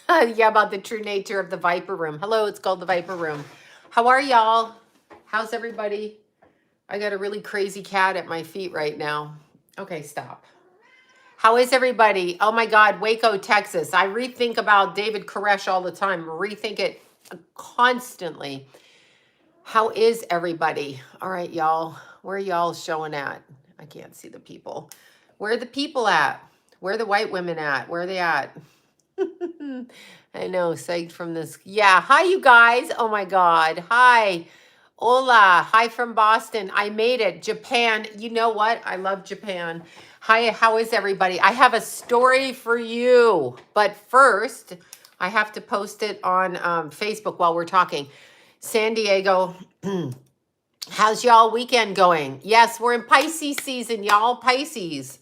Yeah, about the true nature of the Viper Room. Hello, it's called the Viper Room. How are y'all? How's everybody? I got a really crazy cat at my feet right now. Okay, stop. How is everybody? Oh my God, Waco, Texas. I rethink about David Koresh all the time. Rethink it constantly. How is everybody? All right, y'all. Where are y'all showing at? I can't see the people. Where are the people at? Where are the white women at? Where are they at? I know, psyched from this. Yeah, hi, you guys. Oh my God. Hi. Hola. Hi from Boston. I made it. Japan. You know what? I love Japan. Hi, how is everybody? I have a story for you. But first, I have to post it on Facebook while we're talking. San Diego. How's y'all weekend going? Yes, we're in Pisces season, y'all. Pisces.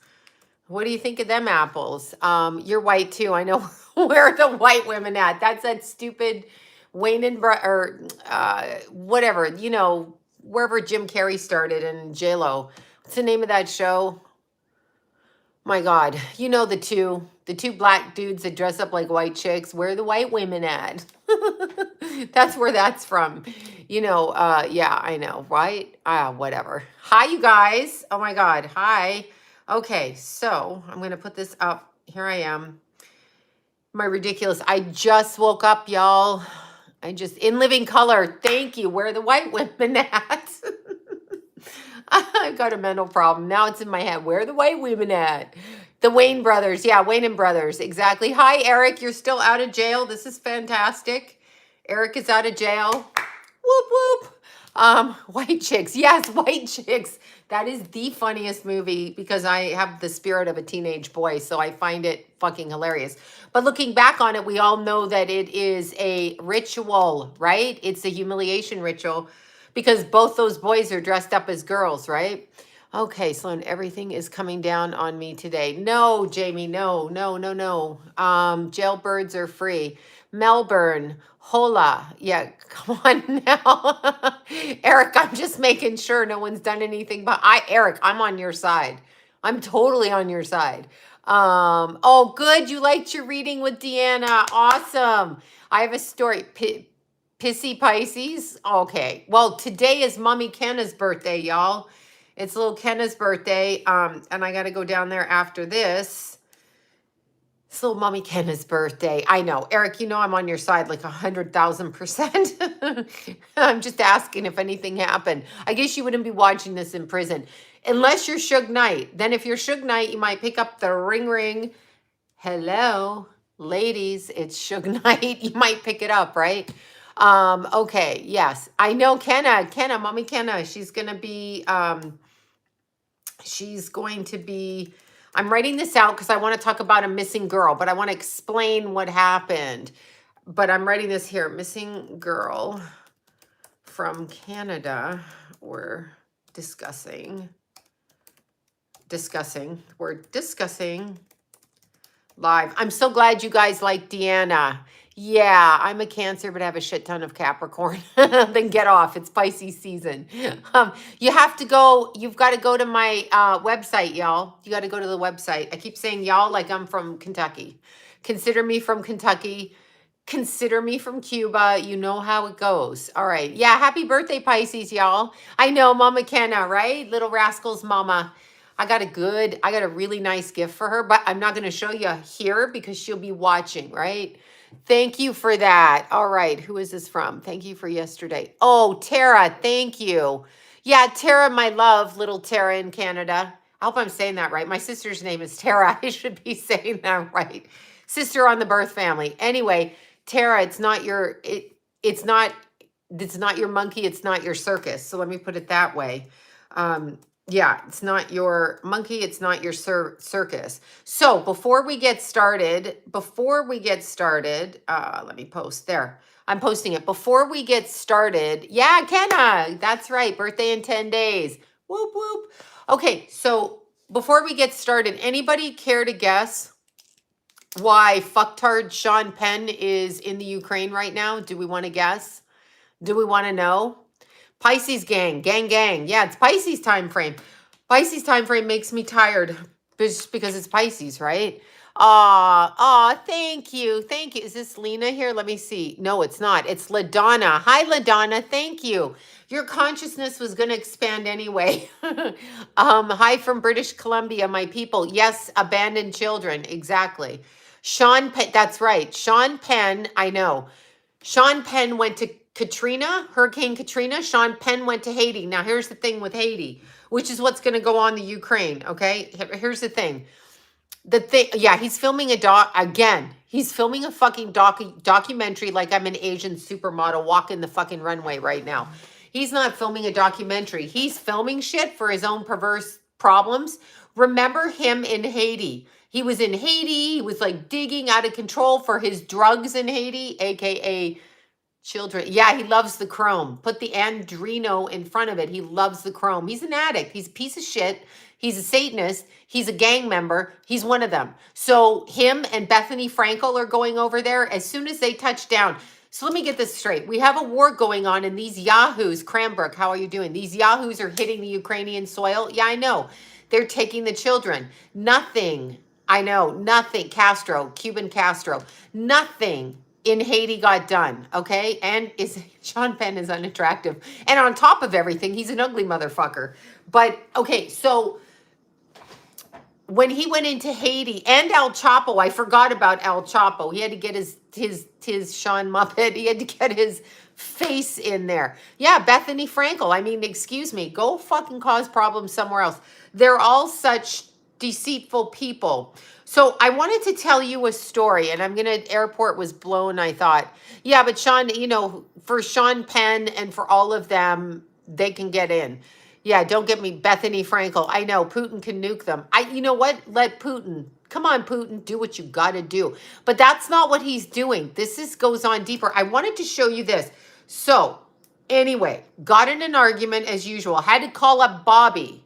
What do you think of them apples? You're white too. I know where are the white women at. That's that stupid Wayne and or whatever, wherever Jim Carrey started and J-Lo. What's the name of that show? My God, you know the two black dudes that dress up like white chicks. Where are the white women at? That's where that's from. Yeah, I know, right? Whatever. Hi, you guys. Oh my God. Hi. Okay, so I'm gonna put this up. Here I am. My ridiculous. I just woke up, y'all. I just in living color. Thank you. Where are the white women at? I've got a mental problem. Now it's in my head. Where are the white women at? The Wayne brothers. Yeah, Wayne and brothers. Exactly. Hi, Eric. You're still out of jail. This is fantastic. Eric is out of jail. Whoop, whoop. White chicks. Yes, white chicks. That is the funniest movie because I have the spirit of a teenage boy, so I find it fucking hilarious. But looking back on it, we all know that it is a ritual, right? It's a humiliation ritual because both those boys are dressed up as girls, right? Okay, Sloan, everything is coming down on me today. No, Jamie, no, no, no, no. Jailbirds are free. Melbourne, hola. Yeah, come on now. Eric, I'm just making sure no one's done anything. But Eric, I'm on your side. I'm totally on your side. Oh, good. You liked your reading with Deanna. Awesome. I have a story. Pissy Pisces. Okay. Well, today is Mommy Kenna's birthday, y'all. It's little Kenna's birthday. And I got to go down there after this. It's little Mommy Kenna's birthday. I know. Eric, I'm on your side like 100,000%. I'm just asking if anything happened. I guess you wouldn't be watching this in prison. Unless you're Suge Knight. Then if you're Suge Knight, you might pick up the ring ring. Hello, ladies, it's Suge Knight. You might pick it up, right? Okay, yes. I know Kenna, Mommy Kenna, she's going to be, I'm writing this out because I want to talk about a missing girl, but I want to explain what happened. But I'm writing this here, missing girl from Canada. We're discussing live. I'm so glad you guys like Deanna. Yeah, I'm a Cancer, but I have a shit ton of Capricorn. Then get off. It's Pisces season. You've got to go to my website, y'all. You got to go to the website. I keep saying y'all like I'm from Kentucky. Consider me from Kentucky. Consider me from Cuba. You know how it goes. All right. Yeah, happy birthday, Pisces, y'all. I know, Mama Kenna, right? Little Rascal's mama. I got a really nice gift for her, but I'm not going to show you here because she'll be watching, right? Thank you for that. All right. Who is this from? Thank you for yesterday. Oh, Tara. Thank you. Yeah, Tara, my love, little Tara in Canada. I hope I'm saying that right. My sister's name is Tara. I should be saying that right. Sister on the birth family. Anyway, Tara, it's not your monkey, it's not your circus. So let me put it that way. Yeah, it's not your monkey, it's not your circus. So before we get started, let me post there. I'm posting it. Before we get started, yeah, Kenna, that's right. Birthday in 10 days. Whoop, whoop. Okay, so before we get started, anybody care to guess why fucktard Sean Penn is in the Ukraine right now? Do we want to guess? Do we want to know? Pisces gang. Yeah, it's Pisces time frame. Pisces time frame makes me tired just because it's Pisces, right? Thank you. Thank you. Is this Lena here? Let me see. No, it's not. It's LaDonna. Hi, LaDonna. Thank you. Your consciousness was going to expand anyway. Hi from British Columbia, my people. Yes, abandoned children. Exactly. Sean Penn, that's right. Sean Penn, I know. Sean Penn went to Katrina, Hurricane Katrina. Sean Penn went to Haiti. Now, here's the thing with Haiti, which is what's going to go on the Ukraine, okay? Here's the thing. Yeah, he's filming a again. He's filming a fucking documentary like I'm an Asian supermodel walking the fucking runway right now. He's not filming a documentary. He's filming shit for his own perverse problems. Remember him in Haiti. He was in Haiti. He was like digging out of control for his drugs in Haiti, aka children. Yeah, he loves the chrome. Put the Andrino in front of it. He loves the chrome. He's an addict. He's a piece of shit. He's a Satanist. He's a gang member. He's one of them. So him and Bethany Frankel are going over there as soon as they touch down. So let me get this straight. We have a war going on, and these yahoos, Cranbrook, how are you doing? These yahoos are hitting the Ukrainian soil. Yeah, I know. They're taking the children. Nothing. I know. Nothing. Cuban Castro. Nothing in Haiti got done, okay? And Sean Penn is unattractive. And on top of everything, he's an ugly motherfucker. But, okay, so when he went into Haiti and El Chapo, I forgot about El Chapo. He had to get his Sean Muppet. He had to get his face in there. Yeah, Bethany Frankel. I mean, excuse me. Go fucking cause problems somewhere else. They're all such deceitful people. So I wanted to tell you a story, and airport was blown, I thought. Yeah, but Sean, for Sean Penn and for all of them, they can get in. Yeah, don't get me Bethany Frankel. I know Putin can nuke them. You know what? Let Putin. Come on, Putin, do what you got to do. But that's not what he's doing. This goes on deeper. I wanted to show you this. So, anyway, got in an argument as usual. Had to call up Bobby.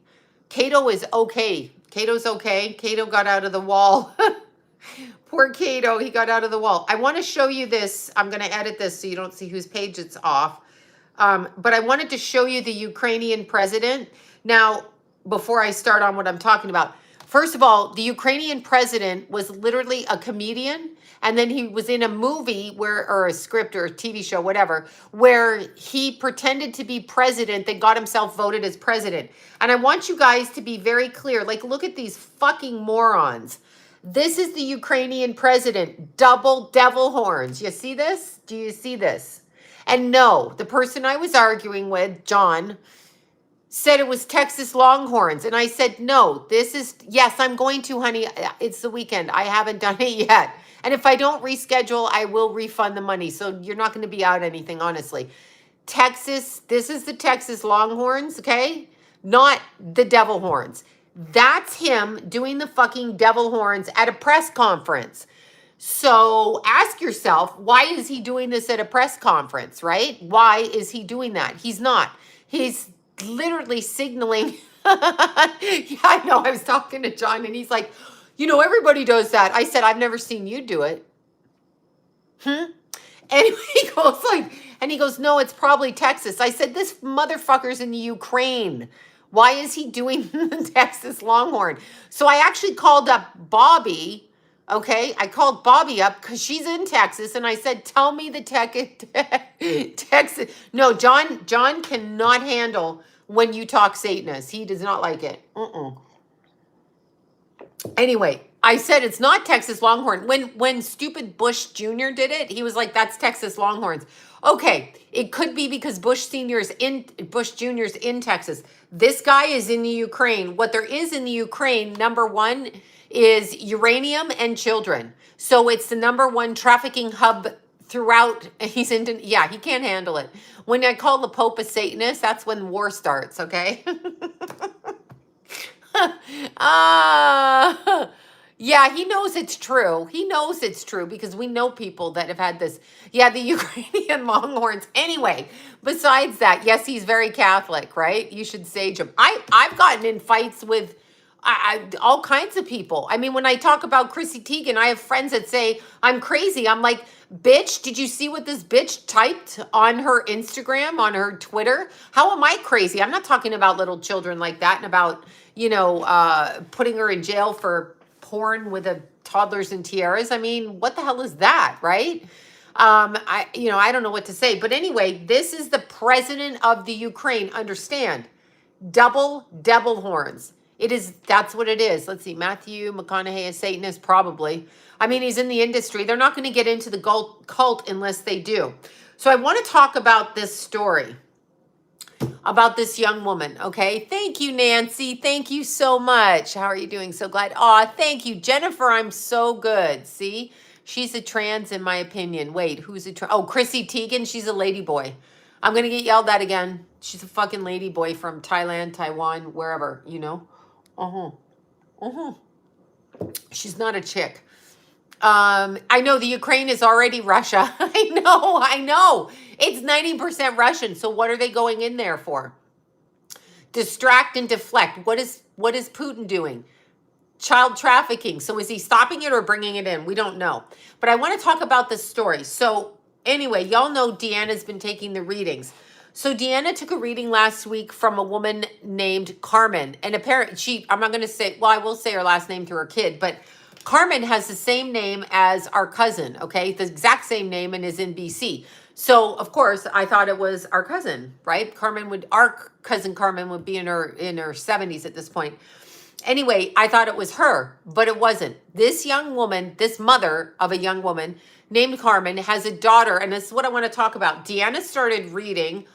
Cato is okay. Cato's okay. Cato got out of the wall. Poor Cato, he got out of the wall. I want to show you this. I'm going to edit this so you don't see whose page it's off. But I wanted to show you the Ukrainian president. Now, before I start on what I'm talking about, first of all, the Ukrainian president was literally a comedian. And then he was in a movie or a script or a TV show, whatever, where he pretended to be president, then got himself voted as president. And I want you guys to be very clear. Like, look at these fucking morons. This is the Ukrainian president, double devil horns. You see this? Do you see this? And no, the person I was arguing with, John, said it was Texas Longhorns. And I said, no, yes, I'm going to, honey. It's the weekend. I haven't done it yet. And if I don't reschedule, I will refund the money. So you're not going to be out anything, honestly. Texas, this is the Texas Longhorns, okay? Not the devil horns. That's him doing the fucking devil horns at a press conference. So ask yourself, why is he doing this at a press conference, right? Why is he doing that? He's not. He's literally signaling. Yeah, I know. I was talking to John and he's like, everybody does that. I said, I've never seen you do it. Anyway, he goes, no, it's probably Texas. I said, this motherfucker's in the Ukraine. Why is he doing the Texas Longhorn? So I actually called up Bobby. Okay, I called Bobby up because she's in Texas, and I said, tell me the Texas. No, John cannot handle when you talk Satanist. He does not like it. Anyway, I said it's not Texas Longhorn. When stupid Bush Jr. did it, he was like, that's Texas Longhorns. Okay, it could be because Bush Jr.'s in Texas. This guy is in the Ukraine. What there is in the Ukraine, number one, is uranium and children. So it's the number one trafficking hub throughout. He can't handle it. When I call the Pope a Satanist, that's when war starts, okay? Yeah, he knows it's true. He knows it's true because we know people that have had this. Yeah, the Ukrainian Longhorns. Anyway, besides that, yes, he's very Catholic, right? You should sage him. I've gotten in fights with all kinds of people. I mean, when I talk about Chrissy Teigen, I have friends that say I'm crazy. I'm like, bitch, did you see what this bitch typed on her Instagram, on her Twitter? How am I crazy? I'm not talking about little children like that and about, putting her in jail for porn with a toddlers and tiaras. I mean, what the hell is that, right? I don't know what to say. But anyway, this is the president of the Ukraine. Understand, double devil horns. That's what it is. Let's see, Matthew McConaughey, a Satanist, probably. I mean, he's in the industry. They're not going to get into the cult unless they do. So I want to talk about this story, about this young woman, okay? Thank you, Nancy. Thank you so much. How are you doing? So glad. Aw, thank you. Jennifer, I'm so good. See? She's a trans in my opinion. Wait, who's a trans? Oh, Chrissy Teigen, she's a ladyboy. I'm going to get yelled at again. She's a fucking ladyboy from Thailand, Taiwan, wherever, you know? She's not a chick. I know the Ukraine is already Russia. I know. It's 90% Russian. So what are they going in there for? Distract and deflect. What is Putin doing? Child trafficking. So is he stopping it or bringing it in? We don't know. But I want to talk about this story. So anyway, y'all know Deanna's been taking the readings. So Deanna took a reading last week from a woman named Carmen. And apparently I'm not going to say, well, I will say her last name through her kid, but Carmen has the same name as our cousin, okay? The exact same name and is in BC. So, of course, I thought it was our cousin, right? Our cousin Carmen would be in her 70s at this point. Anyway, I thought it was her, but it wasn't. This young woman, this mother of a young woman named Carmen has a daughter, and this is what I want to talk about. Deanna started reading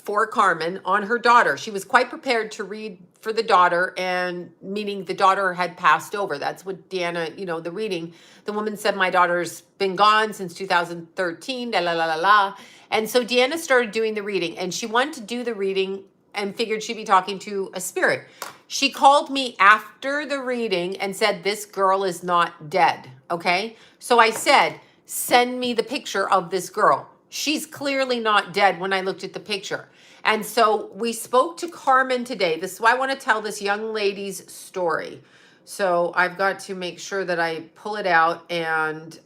for Carmen on her daughter. She was quite prepared to read for the daughter, and meaning the daughter had passed over. That's what Deanna, the reading. The woman said, my daughter's been gone since 2013, la la la la la. And so Deanna started doing the reading, and she wanted to do the reading and figured she'd be talking to a spirit. She called me after the reading and said, this girl is not dead, okay? So I said, send me the picture of this girl. She's clearly not dead when I looked at the picture. And so we spoke to Carmen today. This is why I want to tell this young lady's story. So I've got to make sure that I pull it out. And,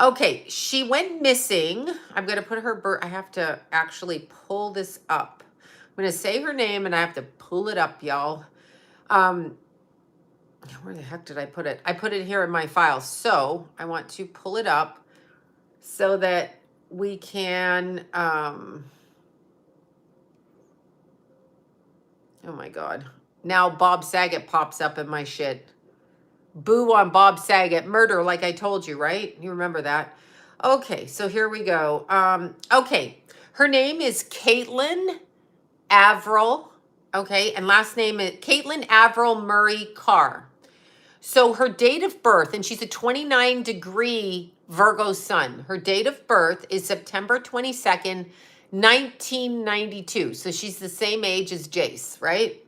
okay, she went missing. I'm going to put her I have to actually pull this up. I'm going to say her name and I have to pull it up, y'all. Where the heck did I put it? I put it here in my file. So I want to pull it up so that we can, oh my God. Now Bob Saget pops up in my shit. Boo on Bob Saget. Murder, like I told you, right? You remember that. Okay, so here we go. Okay, her name is Caitlyn Avril. Okay, and last name is Caitlyn Avril Murray Carr. So her date of birth, and she's a 29-degree Virgo sun. Her date of birth is September 22nd, 1992. So she's the same age as Jace, right?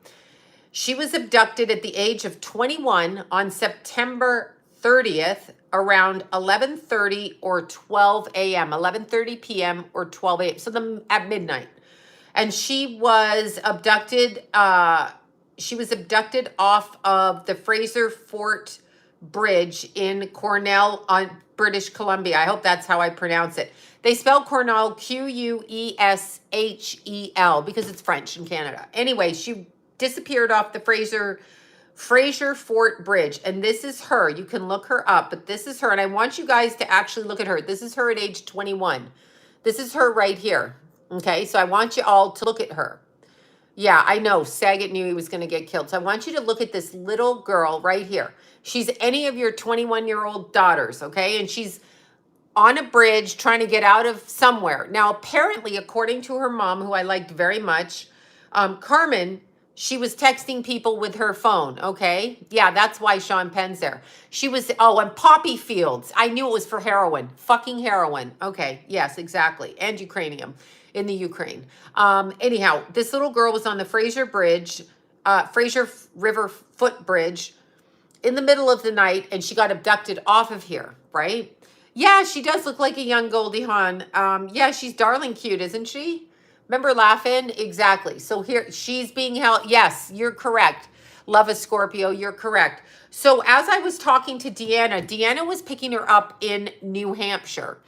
She was abducted at the age of 21 on September 30th around 11:30 or 12 a.m., 11:30 p.m. or 12 a.m., so at midnight. And she was abducted, off of the Fraser Bridge in Quesnel on British Columbia. I hope that's how I pronounce it. They spell Quesnel Queshel because it's French in Canada. Anyway, she disappeared off the Fraser Bridge. And this is her. You can look her up, but this is her. And I want you guys to actually look at her. This is her at age 21. This is her right here. Okay, so I want you all to look at her. Yeah, I know. Saget knew he was going to get killed. So I want you to look at this little girl right here. She's any of your 21-year-old daughters, okay? And she's on a bridge trying to get out of somewhere. Now, apparently, according to her mom, who I liked very much, Carmen, she was texting people with her phone, okay? Yeah, that's why Sean Penn's there. She was, and poppy fields. I knew it was for heroin. Fucking heroin. Okay, yes, exactly. And Ukrainium. In the Ukraine. Anyhow, this little girl was on the Fraser River footbridge in the middle of the night, and she got abducted off of here, right? Yeah, she does look like a young Goldie Hawn. Yeah, she's darling cute, isn't she? Remember laughing? Exactly. So here, she's being held. Yes, you're correct. Love a Scorpio, you're correct. So as I was talking to Deanna was picking her up in New Hampshire.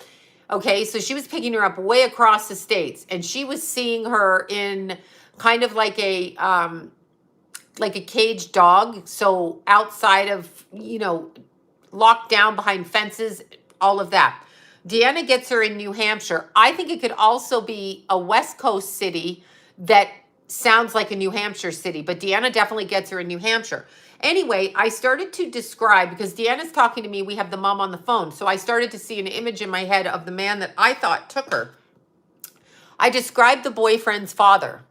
Okay, so she was picking her up way across the states, and she was seeing her in kind of like a like a caged dog. So outside of, locked down behind fences, all of that. Deanna gets her in New Hampshire. I think it could also be a West Coast city that sounds like a New Hampshire city, but Deanna definitely gets her in New Hampshire. Anyway, I started to describe, because Deanna's talking to me, we have the mom on the phone. So I started to see an image in my head of the man that I thought took her. I described the boyfriend's father.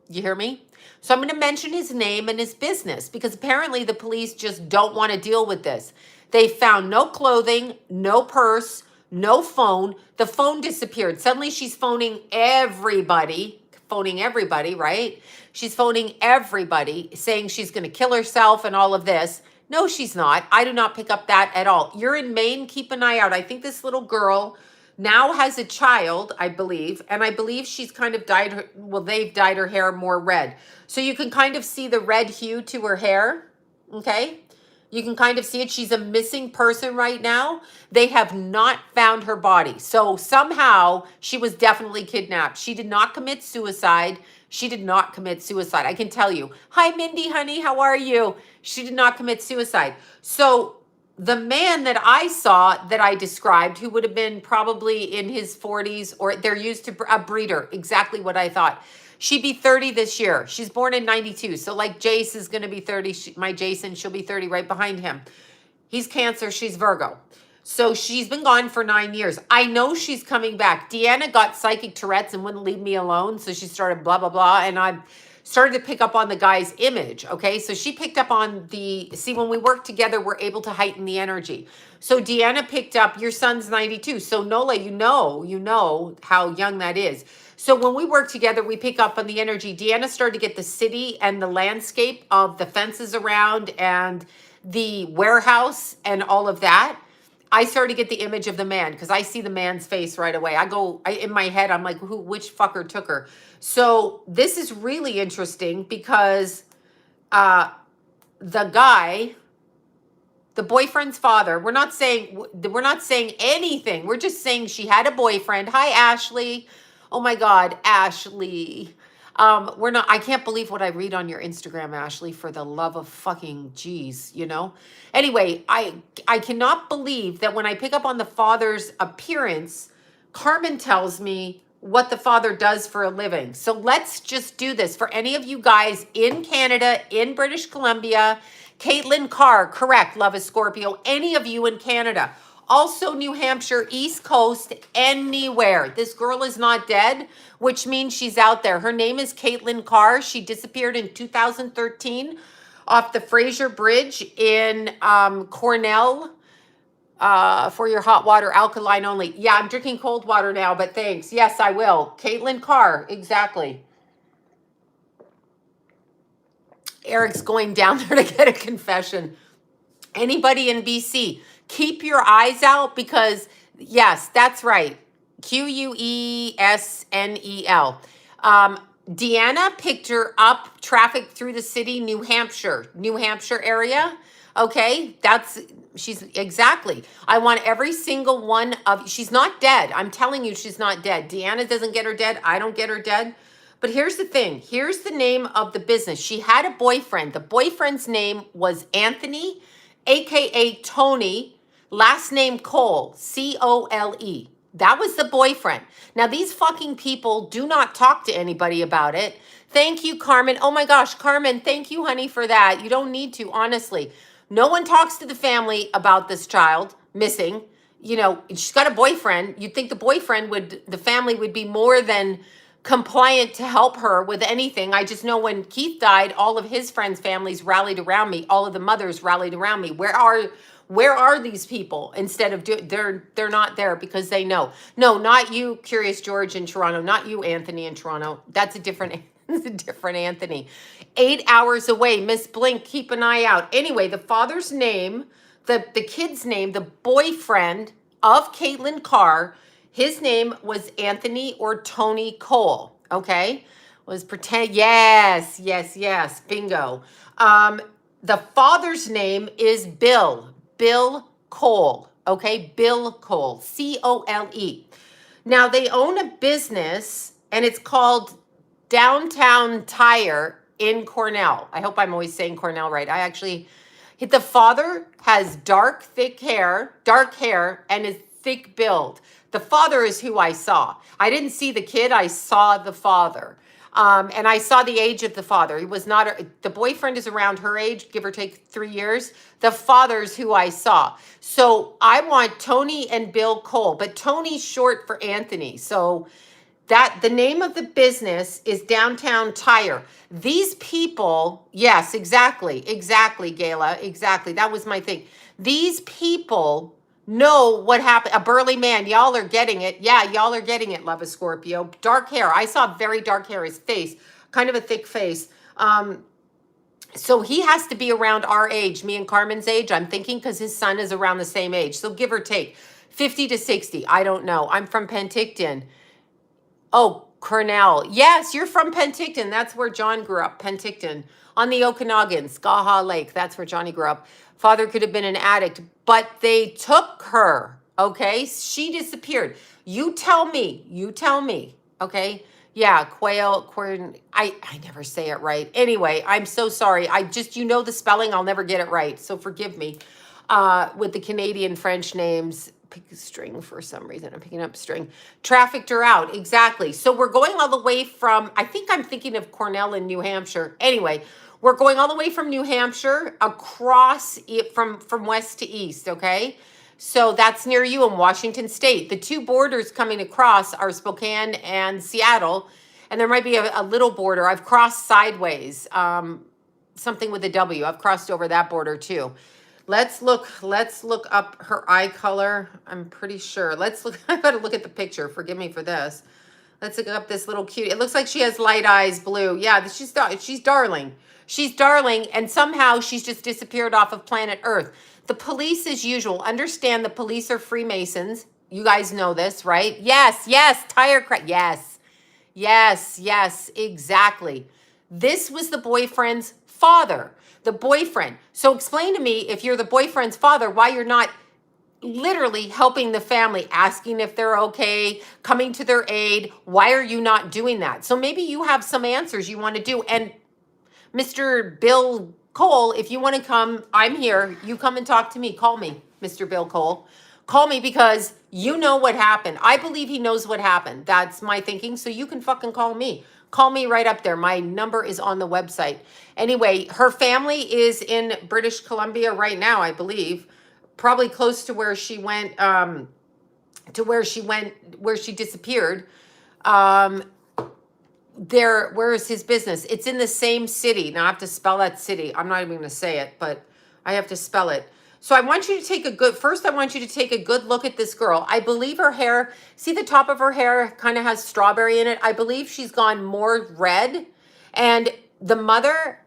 You hear me? So I'm going to mention his name and his business, because apparently the police just don't want to deal with this. They found no clothing, no purse, no phone. The phone disappeared. Suddenly she's phoning everybody, right? She's phoning everybody saying she's going to kill herself and all of this. No, she's not. I do not pick up that at all. You're in Maine. Keep an eye out. I think this little girl now has a child, I believe, and I believe she's kind of dyed her, they've dyed her hair more red. So you can kind of see the red hue to her hair, okay? You can kind of see it. She's a missing person right now. They have not found her body. So somehow she was definitely kidnapped. She did not commit suicide. She did not commit suicide. I can tell you. Hi, Mindy, honey, how are you? She did not commit suicide. So the man that I saw, that I described, who would have been probably in his 40s, or they're used to a breeder, exactly what I thought. She'd be 30 this year. She's born in 92. So like Jace is going to be 30. My Jason, she'll be 30 right behind him. He's Cancer. She's Virgo. So she's been gone for 9 years. I know she's coming back. Deanna got psychic Tourette's and wouldn't leave me alone. So she started blah, blah, blah. And I started to pick up on the guy's image. Okay. So she picked up on see, when we work together, we're able to heighten the energy. So Deanna picked up, your son's 92. So Nola, you know how young that is. So when we work together, we pick up on the energy. Deanna started to get the city and the landscape of the fences around and the warehouse and all of that. I started to get the image of the man, because I see the man's face right away. In my head, I'm like, which fucker took her? So this is really interesting, because the guy, the boyfriend's father, we're not saying anything. We're just saying she had a boyfriend. Hi, Ashley. Oh my God, Ashley. I can't believe what I read on your Instagram, Ashley, for the love of fucking jeez, Anyway, I cannot believe that when I pick up on the father's appearance, Carmen tells me what the father does for a living. So let's just do this. For any of you guys in Canada, in British Columbia, Caitlyn Carr, correct, love is Scorpio. Any of you in Canada. Also New Hampshire, East Coast, anywhere. This girl is not dead, which means she's out there. Her name is Caitlyn Carr. She disappeared in 2013 off the Fraser Bridge in Quesnel for your hot water, alkaline only. Yeah, I'm drinking cold water now, but thanks. Yes, I will. Caitlyn Carr, exactly. Eric's going down there to get a confession. Anybody in BC, keep your eyes out, because yes, that's right. Quesnel. Deanna picked her up, traffic through the city, New Hampshire area. Okay, she's exactly. I want every single one of, she's not dead. I'm telling you, she's not dead. Deanna doesn't get her dead. I don't get her dead. But here's the thing. Here's the name of the business. She had a boyfriend. The boyfriend's name was Anthony, AKA Tony, last name Cole, Cole. That was the boyfriend. Now, these fucking people do not talk to anybody about it. Thank you, Carmen. Oh my gosh, Carmen, thank you, honey, for that. You don't need to, honestly. No one talks to the family about this child missing. She's got a boyfriend. You'd think the family would be more than compliant to help her with anything. I just know when Keith died, all of his friends' families rallied around me. All of the mothers rallied around me. Where are these people? Instead of they're not there because they know. No, not you, Curious George in Toronto. Not you, Anthony in Toronto. That's a different Anthony. 8 hours away. Miss Blink, keep an eye out. Anyway, the father's name, the kid's name, the boyfriend of Caitlyn Carr, his name was Anthony or Tony Cole. Okay, yes, bingo. The father's name is Bill Cole. Okay, Bill Cole, Cole. Now they own a business and it's called Downtown Tire in Cornell. I hope I'm always saying Cornell right. I actually, the father has dark hair, and is thick build. The father is who I saw. I didn't see the kid. I saw the father. And I saw the age of the father. He was not, the boyfriend is around her age, give or take 3 years. The father's who I saw. So I want Tony and Bill Cole, but Tony's short for Anthony. So that the name of the business is Downtown Tire. These people, yes, exactly, Gayla, exactly. That was my thing. These people know what happened. A burly man, y'all are getting it. Yeah, y'all are getting it, Love a Scorpio. Dark hair. I saw very dark hair, his face, kind of a thick face. So he has to be around our age, me and Carmen's age, I'm thinking, because his son is around the same age. So give or take, 50 to 60. I don't know. I'm from Penticton. Oh, Cornell. Yes, you're from Penticton. That's where John grew up, Penticton. On the Okanagan, Skaha Lake. That's where Johnny grew up. Father could have been an addict, but they took her, okay? She disappeared. You tell me, okay? Yeah, I never say it right. Anyway, I'm so sorry. I just, you know the spelling, I'll never get it right, so forgive me. With the Canadian French names, pick a string for some reason. I'm picking up string. Trafficked her out. Exactly. So we're going all the way from, I think I'm thinking of Cornell in New Hampshire. Anyway, we're going all the way from New Hampshire across it from west to east. Okay. So that's near you in Washington State. The two borders coming across are Spokane and Seattle. And there might be a little border. I've crossed sideways, something with a W. I've crossed over that border too. Let's look up her eye color. I'm pretty sure. Let's look. I better look at the picture. Forgive me for this. Let's look up this little cute. It looks like she has light eyes, blue. Yeah, she's darling. She's darling, and somehow she's just disappeared off of planet Earth. The police, as usual, understand the police are Freemasons. You guys know this, right? Yes, tire crack. Yes, exactly. This was the boyfriend's father. The boyfriend. So explain to me, if you're the boyfriend's father, why you're not literally helping the family, asking if they're okay, coming to their aid. Why are you not doing that? So maybe you have some answers you want to do. And Mr. Bill Cole, if you want to come, I'm here. You come and talk to me. Call me, Mr. Bill Cole. Call me because you know what happened. I believe he knows what happened. That's my thinking. So you can fucking call me. Call me right up there. My number is on the website. Anyway, her family is in British Columbia right now, I believe. Probably close to where she went, where she disappeared. Where is his business? It's in the same city. Now I have to spell that city. I'm not even going to say it, but I have to spell it. So I want you to take a good look at this girl. I believe her hair, see the top of her hair kind of has strawberry in it. I believe she's gone more red. And the mother,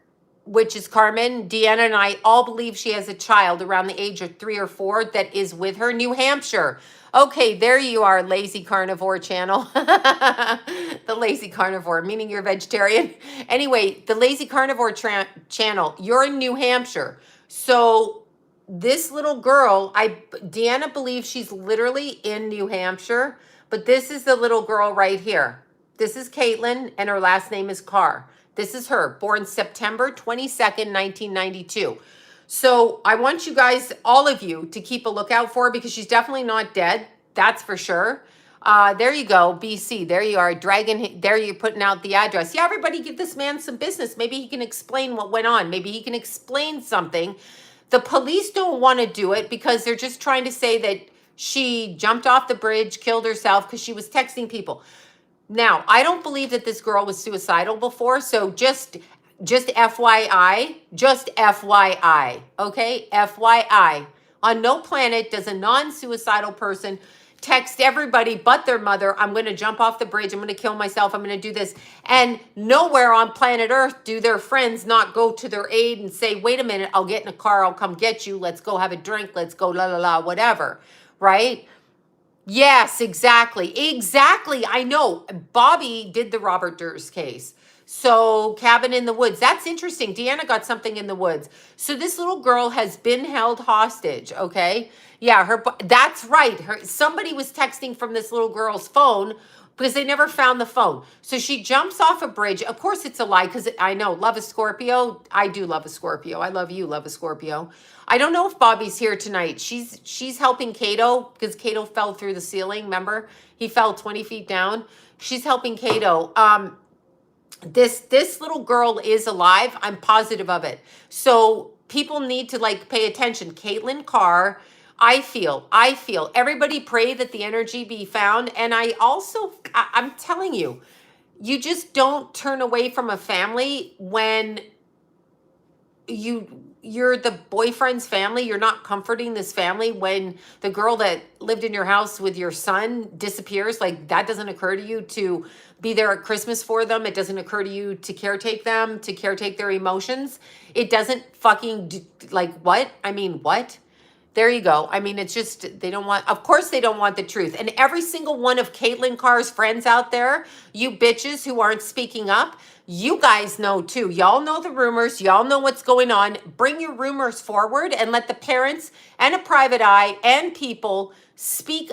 which is Carmen, Deanna, and I all believe she has a child around the age of 3 or 4 that is with her, New Hampshire. Okay, there you are, Lazy Carnivore channel. The Lazy Carnivore, meaning you're vegetarian. Anyway, the Lazy Carnivore channel, you're in New Hampshire. So this little girl, Deanna believes she's literally in New Hampshire, but this is the little girl right here. This is Caitlyn, and her last name is Carr. This is her, born September 22nd, 1992. So I want you guys, all of you, to keep a lookout for her because she's definitely not dead. That's for sure. There you go, BC. There you are, Dragon. There you're putting out the address. Yeah, everybody give this man some business. Maybe he can explain what went on. Maybe he can explain something. The police don't want to do it because they're just trying to say that she jumped off the bridge, killed herself because she was texting people. Now, I don't believe that this girl was suicidal before, so just FYI, okay? FYI. On no planet does a non-suicidal person text everybody but their mother, I'm going to jump off the bridge, I'm going to kill myself, I'm going to do this. And nowhere on planet Earth do their friends not go to their aid and say, wait a minute, I'll get in a car, I'll come get you, let's go have a drink, let's go whatever, right? Yes, exactly. I know. Bobby did the Robert Durst case. So cabin in the woods. That's interesting. Deanna got something in the woods. So this little girl has been held hostage. Okay. Yeah. That's right. Somebody was texting from this little girl's phone because they never found the phone. So she jumps off a bridge. Of course it's a lie because I know, love a Scorpio. I do love a Scorpio. I love you, love a Scorpio. I don't know if Bobby's here tonight. She's helping Cato because Cato fell through the ceiling. Remember? He fell 20 feet down. She's helping Cato. This little girl is alive. I'm positive of it. So people need to like pay attention. Caitlyn Carr, I feel everybody pray that the energy be found. And I'm telling you, you just don't turn away from a family when you're the boyfriend's family. You're not comforting this family when the girl that lived in your house with your son disappears. Like that doesn't occur to you to be there at Christmas for them. It doesn't occur to you to caretake them, to caretake their emotions. It doesn't like what? I mean, what? There you go. I mean, it's just, they don't want, of course they don't want the truth. And every single one of Caitlyn Carr's friends out there, you bitches who aren't speaking up, you guys know too. Y'all know the rumors. Y'all know what's going on. Bring your rumors forward and let the parents and a private eye and people speak,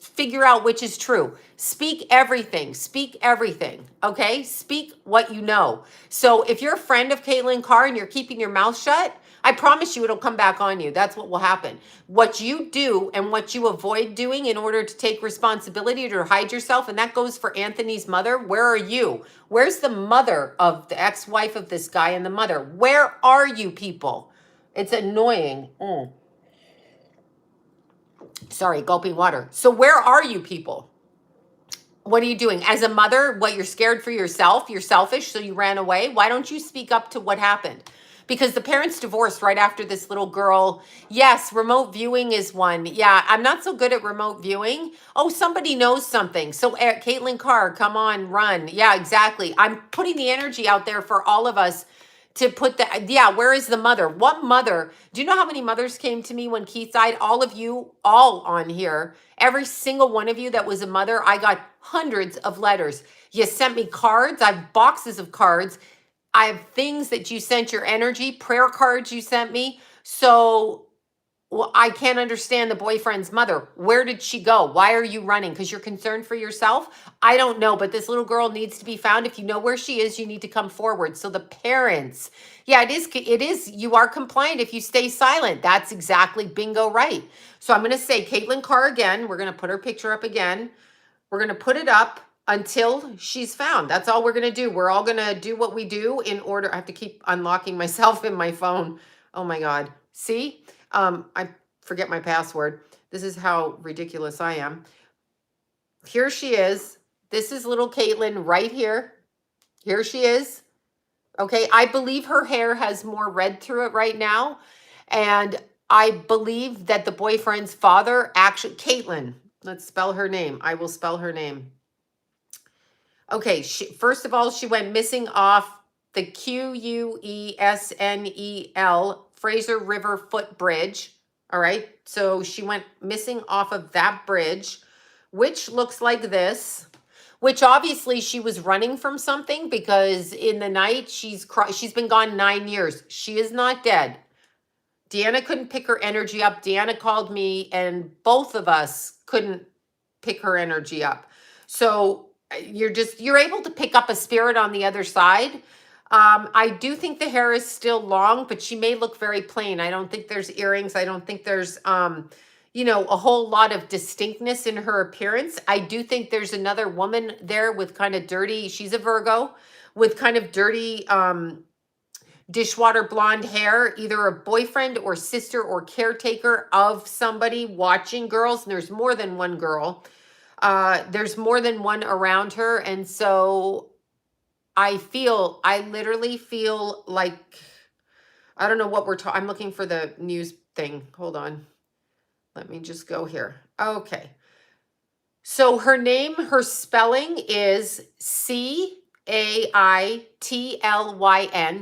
figure out which is true. Speak everything. Speak everything. Okay? Speak what you know. So if you're a friend of Caitlyn Carr and you're keeping your mouth shut, I promise you it'll come back on you. That's what will happen. What you do and what you avoid doing in order to take responsibility or hide yourself, and that goes for Anthony's mother. Where are you? Where's the mother of the ex-wife of this guy and the mother? Where are you people? It's annoying. Sorry, gulping water. So where are you people? What are you doing? As a mother, what, you're scared for yourself? You're selfish, so you ran away? Why don't you speak up to what happened? Because the parents divorced right after this little girl. Yes, remote viewing is one. Yeah, I'm not so good at remote viewing. Oh, somebody knows something. So Caitlyn Carr, come on, run. Yeah, exactly. I'm putting the energy out there for all of us to put that. Yeah, where is the mother? What mother? Do you know how many mothers came to me when Keith died? All of you, all on here. Every single one of you that was a mother, I got hundreds of letters. You sent me cards. I have boxes of cards. I have things that you sent your energy, prayer cards you sent me. So well, I can't understand the boyfriend's mother. Where did she go? Why are you running? Because you're concerned for yourself? I don't know, but this little girl needs to be found. If you know where she is, you need to come forward. So the parents, yeah, it is, you are compliant if you stay silent. That's exactly bingo right. So I'm going to say Caitlyn Carr again. We're going to put her picture up again. We're going to put it up until she's found. That's all we're going to do. We're all going to do what we do in order. I have to keep unlocking myself in my phone. Oh my God. See? I forget my password. This is how ridiculous I am. Here she is. This is little Caitlyn right here. Here she is. Okay. I believe her hair has more red through it right now. And I believe that the boyfriend's father actually, Caitlyn, let's spell her name. I will spell her name. Okay, first of all, she went missing off the Quesnel Fraser River footbridge. All right, so she went missing off of that bridge, which looks like this, which obviously she was running from something because in the night she's been gone 9 years. She is not dead. Deanna couldn't pick her energy up. Deanna called me and both of us couldn't pick her energy up. So you're able to pick up a spirit on the other side. I do think the hair is still long, but she may look very plain. I don't think there's earrings. I don't think there's, a whole lot of distinctness in her appearance. I do think there's another woman there with kind of dirty, she's a Virgo, with kind of dirty, dishwater blonde hair, either a boyfriend or sister or caretaker of somebody watching girls. And there's more than one girl. There's more than one around her. And so I literally feel like, I don't know what I'm looking for the news thing. Hold on. Let me just go here. Okay. So her name, her spelling is Caitlyn,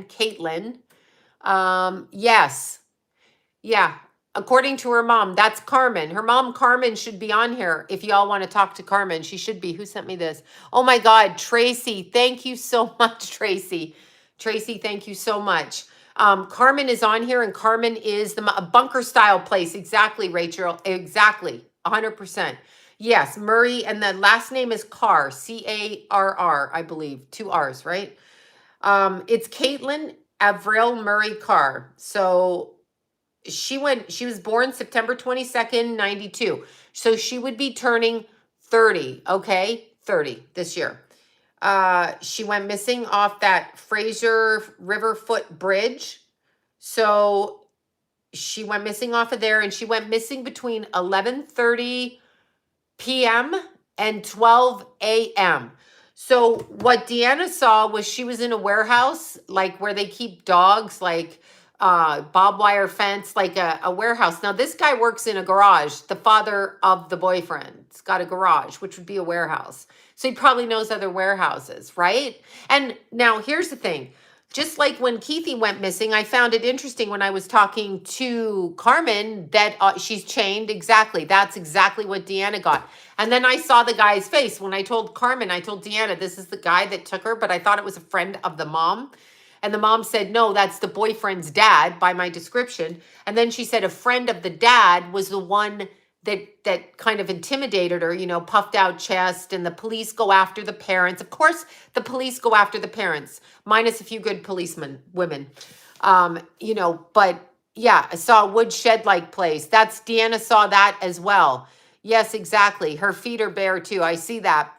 Caitlyn. Yes. Yeah. According to her mom, that's Carmen. Her mom, Carmen, should be on here. If y'all want to talk to Carmen, she should be. Who sent me this? Oh my God, Tracy. Thank you so much, Tracy. Tracy, thank you so much. Carmen is on here, and Carmen is a bunker style place. Exactly, Rachel. Exactly. 100%. Yes, Murray, and the last name is Carr, Carr, I believe. 2 R's, right? It's Caitlyn Avril Murray Carr. So she was born September 22nd, 92. So she would be turning 30, okay? 30 this year. She went missing off that Fraser River Bridge. So she went missing off of there, and she went missing between 11:30 p.m. and 12 a.m. So what Deanna saw was she was in a warehouse, like where they keep dogs, like barbed wire fence, like a warehouse. Now this guy works in a garage. The father of the boyfriend's got a garage, which would be a warehouse. So he probably knows other warehouses, right? And now here's the thing. Just like when Keithy went missing, I found it interesting when I was talking to Carmen that she's chained. Exactly. That's exactly what Deanna got. And then I saw the guy's face. When I told Carmen, I told Deanna, this is the guy that took her, but I thought it was a friend of the mom. And the mom said, no, that's the boyfriend's dad by my description. And then she said a friend of the dad was the one that kind of intimidated her, you know, puffed out chest, and the police go after the parents. Of course, the police go after the parents, minus a few good women. You know, but yeah, I saw a woodshed-like place. That's Deanna saw that as well. Yes, exactly. Her feet are bare too. I see that.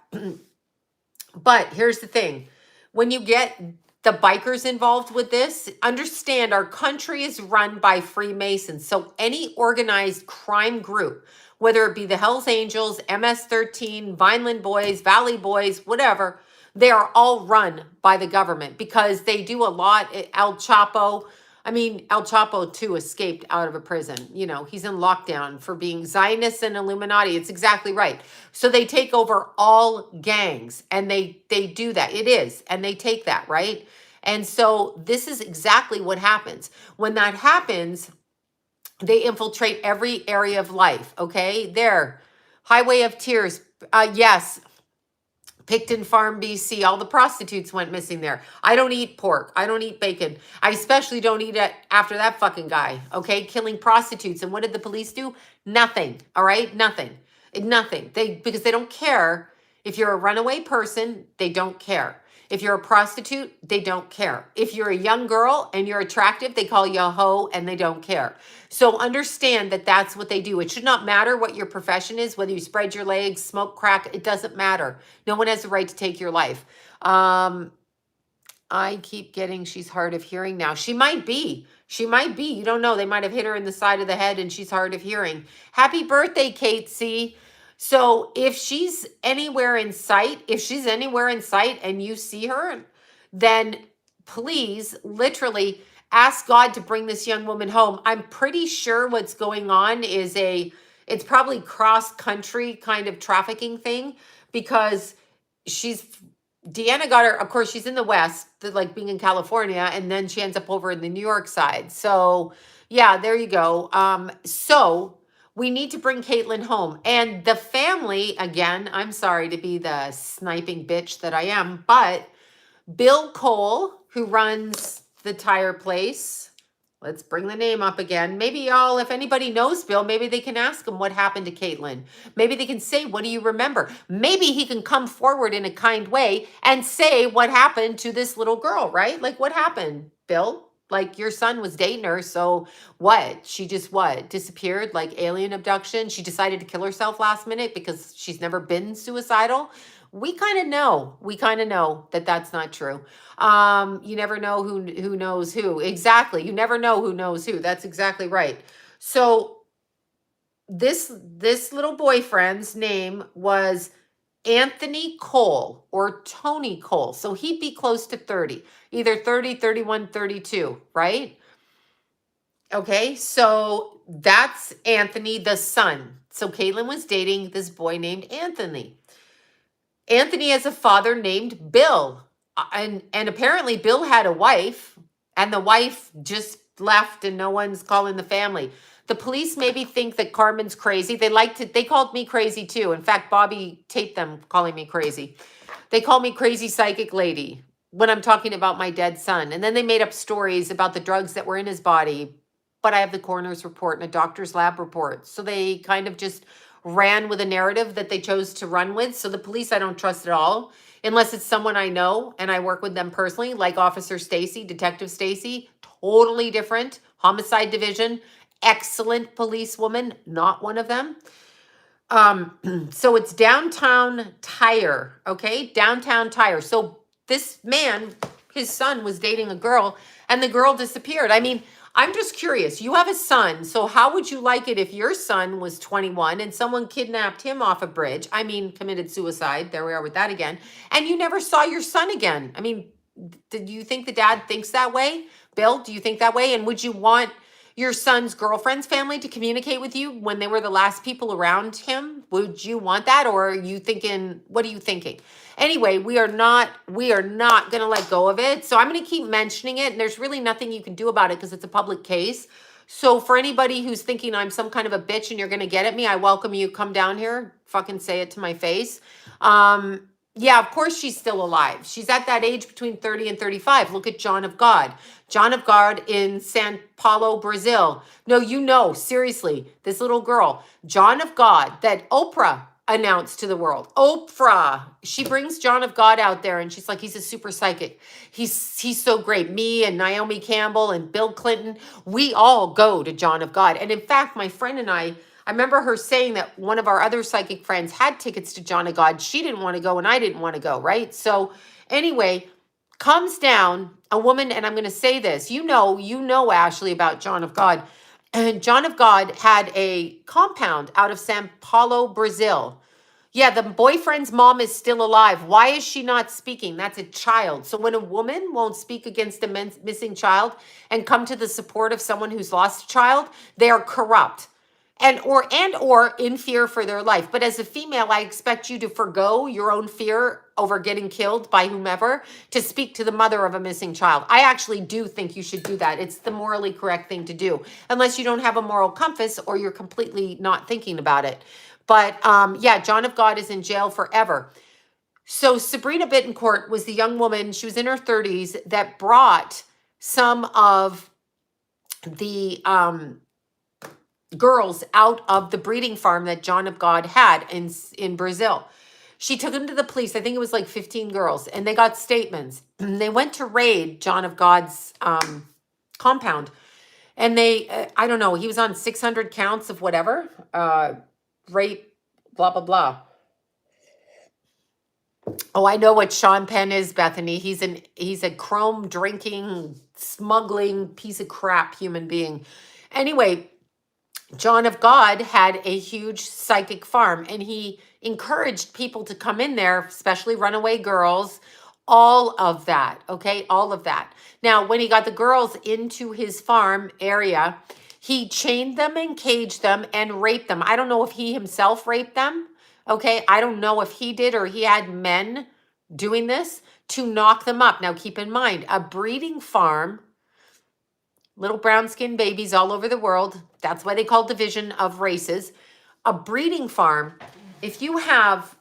But here's the thing. When you get the bikers involved with this, understand our country is run by Freemasons. So any organized crime group, whether it be the Hells Angels, MS-13, Vineland Boys, Valley Boys, whatever, they are all run by the government because they do a lot. El Chapo, El Chapo too escaped out of a prison. You know, he's in lockdown for being Zionists and Illuminati. It's exactly right. So they take over all gangs, and they do that. It is, and they take that, right? And so this is exactly what happens. When that happens, they infiltrate every area of life, okay? There, Highway of Tears, yes, Picton Farm, BC. All the prostitutes went missing there. I don't eat pork. I don't eat bacon. I especially don't eat it after that fucking guy, okay? Killing prostitutes. And what did the police do? Nothing, all right? Nothing. Nothing. Because they don't care. If you're a runaway person, they don't care. If you're a prostitute, they don't care. If you're a young girl and you're attractive, they call you a hoe and they don't care. So understand that that's what they do. It should not matter what your profession is, whether you spread your legs, smoke crack, it doesn't matter. No one has the right to take your life. I keep getting she's hard of hearing now. She might be. She might be. You don't know. They might have hit her in the side of the head and she's hard of hearing. Happy birthday, Kate C. So if she's anywhere in sight, and you see her, then please literally ask God to bring this young woman home. I'm pretty sure what's going on is it's probably cross-country kind of trafficking thing, because Deanna got her, of course, she's in the West, like being in California, and then she ends up over in the New York side. So yeah, there you go. So we need to bring Caitlyn home. And the family, again, I'm sorry to be the sniping bitch that I am, but Bill Cole, who runs the tire place, let's bring the name up again. Maybe y'all, if anybody knows Bill, maybe they can ask him what happened to Caitlyn. Maybe they can say, what do you remember? Maybe he can come forward in a kind way and say what happened to this little girl, right? Like, what happened, Bill? Like, your son was dating her, so what? She just disappeared, like alien abduction? She decided to kill herself last minute because she's never been suicidal? We kind of know. We kind of know that that's not true. You never know who knows who. Exactly. You never know who knows who. That's exactly right. So this little boyfriend's name was Anthony Cole or Tony Cole. So he'd be close to 30, either 30, 31, 32, right? Okay, so that's Anthony, the son. So Caitlyn was dating this boy named Anthony. Anthony has a father named Bill. And apparently Bill had a wife, and the wife just left and no one's calling the family. The police maybe think that Carmen's crazy. They called me crazy too. In fact, Bobby taped them calling me crazy. They call me crazy psychic lady when I'm talking about my dead son. And then they made up stories about the drugs that were in his body. But I have the coroner's report and a doctor's lab report. So they kind of just ran with a narrative that they chose to run with. So the police I don't trust at all, unless it's someone I know and I work with them personally, like Officer Stacy, Detective Stacy, totally different. Homicide Division, excellent policewoman, not one of them. So it's downtown Tyre, okay? Downtown Tyre. So this man, his son was dating a girl and the girl disappeared. I mean, I'm just curious. You have a son. So how would you like it if your son was 21 and someone kidnapped him off a bridge? I mean, committed suicide. There we are with that again. And you never saw your son again. I mean, do you think the dad thinks that way? Bill, do you think that way? And would you want your son's girlfriend's family to communicate with you when they were the last people around him? Would you want that? Or are you thinking, what are you thinking? Anyway, we are not going to let go of it. So I'm going to keep mentioning it. And there's really nothing you can do about it because it's a public case. So for anybody who's thinking I'm some kind of a bitch and you're going to get at me, I welcome you. Come down here. Fucking say it to my face. Yeah, of course she's still alive. She's at that age between 30 and 35. Look at John of God. John of God in São Paulo, Brazil. No, seriously, this little girl, John of God, that Oprah announced to the world. Oprah, she brings John of God out there and she's like, he's a super psychic. He's so great. Me and Naomi Campbell and Bill Clinton, we all go to John of God. And in fact, my friend and I remember her saying that one of our other psychic friends had tickets to John of God. She didn't want to go and I didn't want to go, right? So anyway, comes down a woman, and I'm going to say this. You know, Ashley, about John of God. And John of God had a compound out of São Paulo, Brazil. Yeah, the boyfriend's mom is still alive. Why is she not speaking? That's a child. So when a woman won't speak against a missing child and come to the support of someone who's lost a child, they are corrupt. And or in fear for their life. But as a female, I expect you to forgo your own fear over getting killed by whomever to speak to the mother of a missing child. I actually do think you should do that. It's the morally correct thing to do, unless you don't have a moral compass or you're completely not thinking about it. But yeah, John of God is in jail forever. So Sabrina Bittencourt was the young woman, she was in her 30s, that brought some of the girls out of the breeding farm that John of God had in Brazil. She took them to the police. I think it was like 15 girls, and they got statements. They went to raid John of God's compound, and they, I don't know, he was on 600 counts of whatever, rape, blah, blah, blah. Oh, I know what Sean Penn is, Bethany. He's a chrome drinking, smuggling piece of crap human being. Anyway, John of God had a huge psychic farm, and he encouraged people to come in there, especially runaway girls, all of that, okay? All of that. Now, when he got the girls into his farm area, he chained them and caged them and raped them. I don't know if he himself raped them, okay? I don't know if he did or he had men doing this to knock them up. Now, keep in mind, a breeding farm, little brown-skinned babies all over the world. That's why they call division of races. A breeding farm, if you have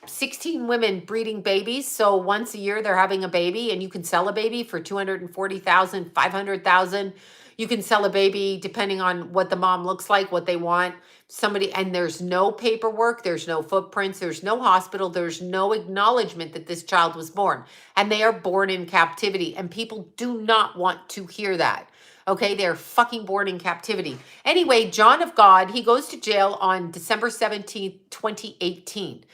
16 women breeding babies, so once a year they're having a baby, and you can sell a baby for $240,000, $500,000. You can sell a baby depending on what the mom looks like, what they want. And there's no paperwork, there's no footprints, there's no hospital, there's no acknowledgement that this child was born. And they are born in captivity, and people do not want to hear that. Okay, they're fucking born in captivity. Anyway, John of God, he goes to jail on December 17th, 2018.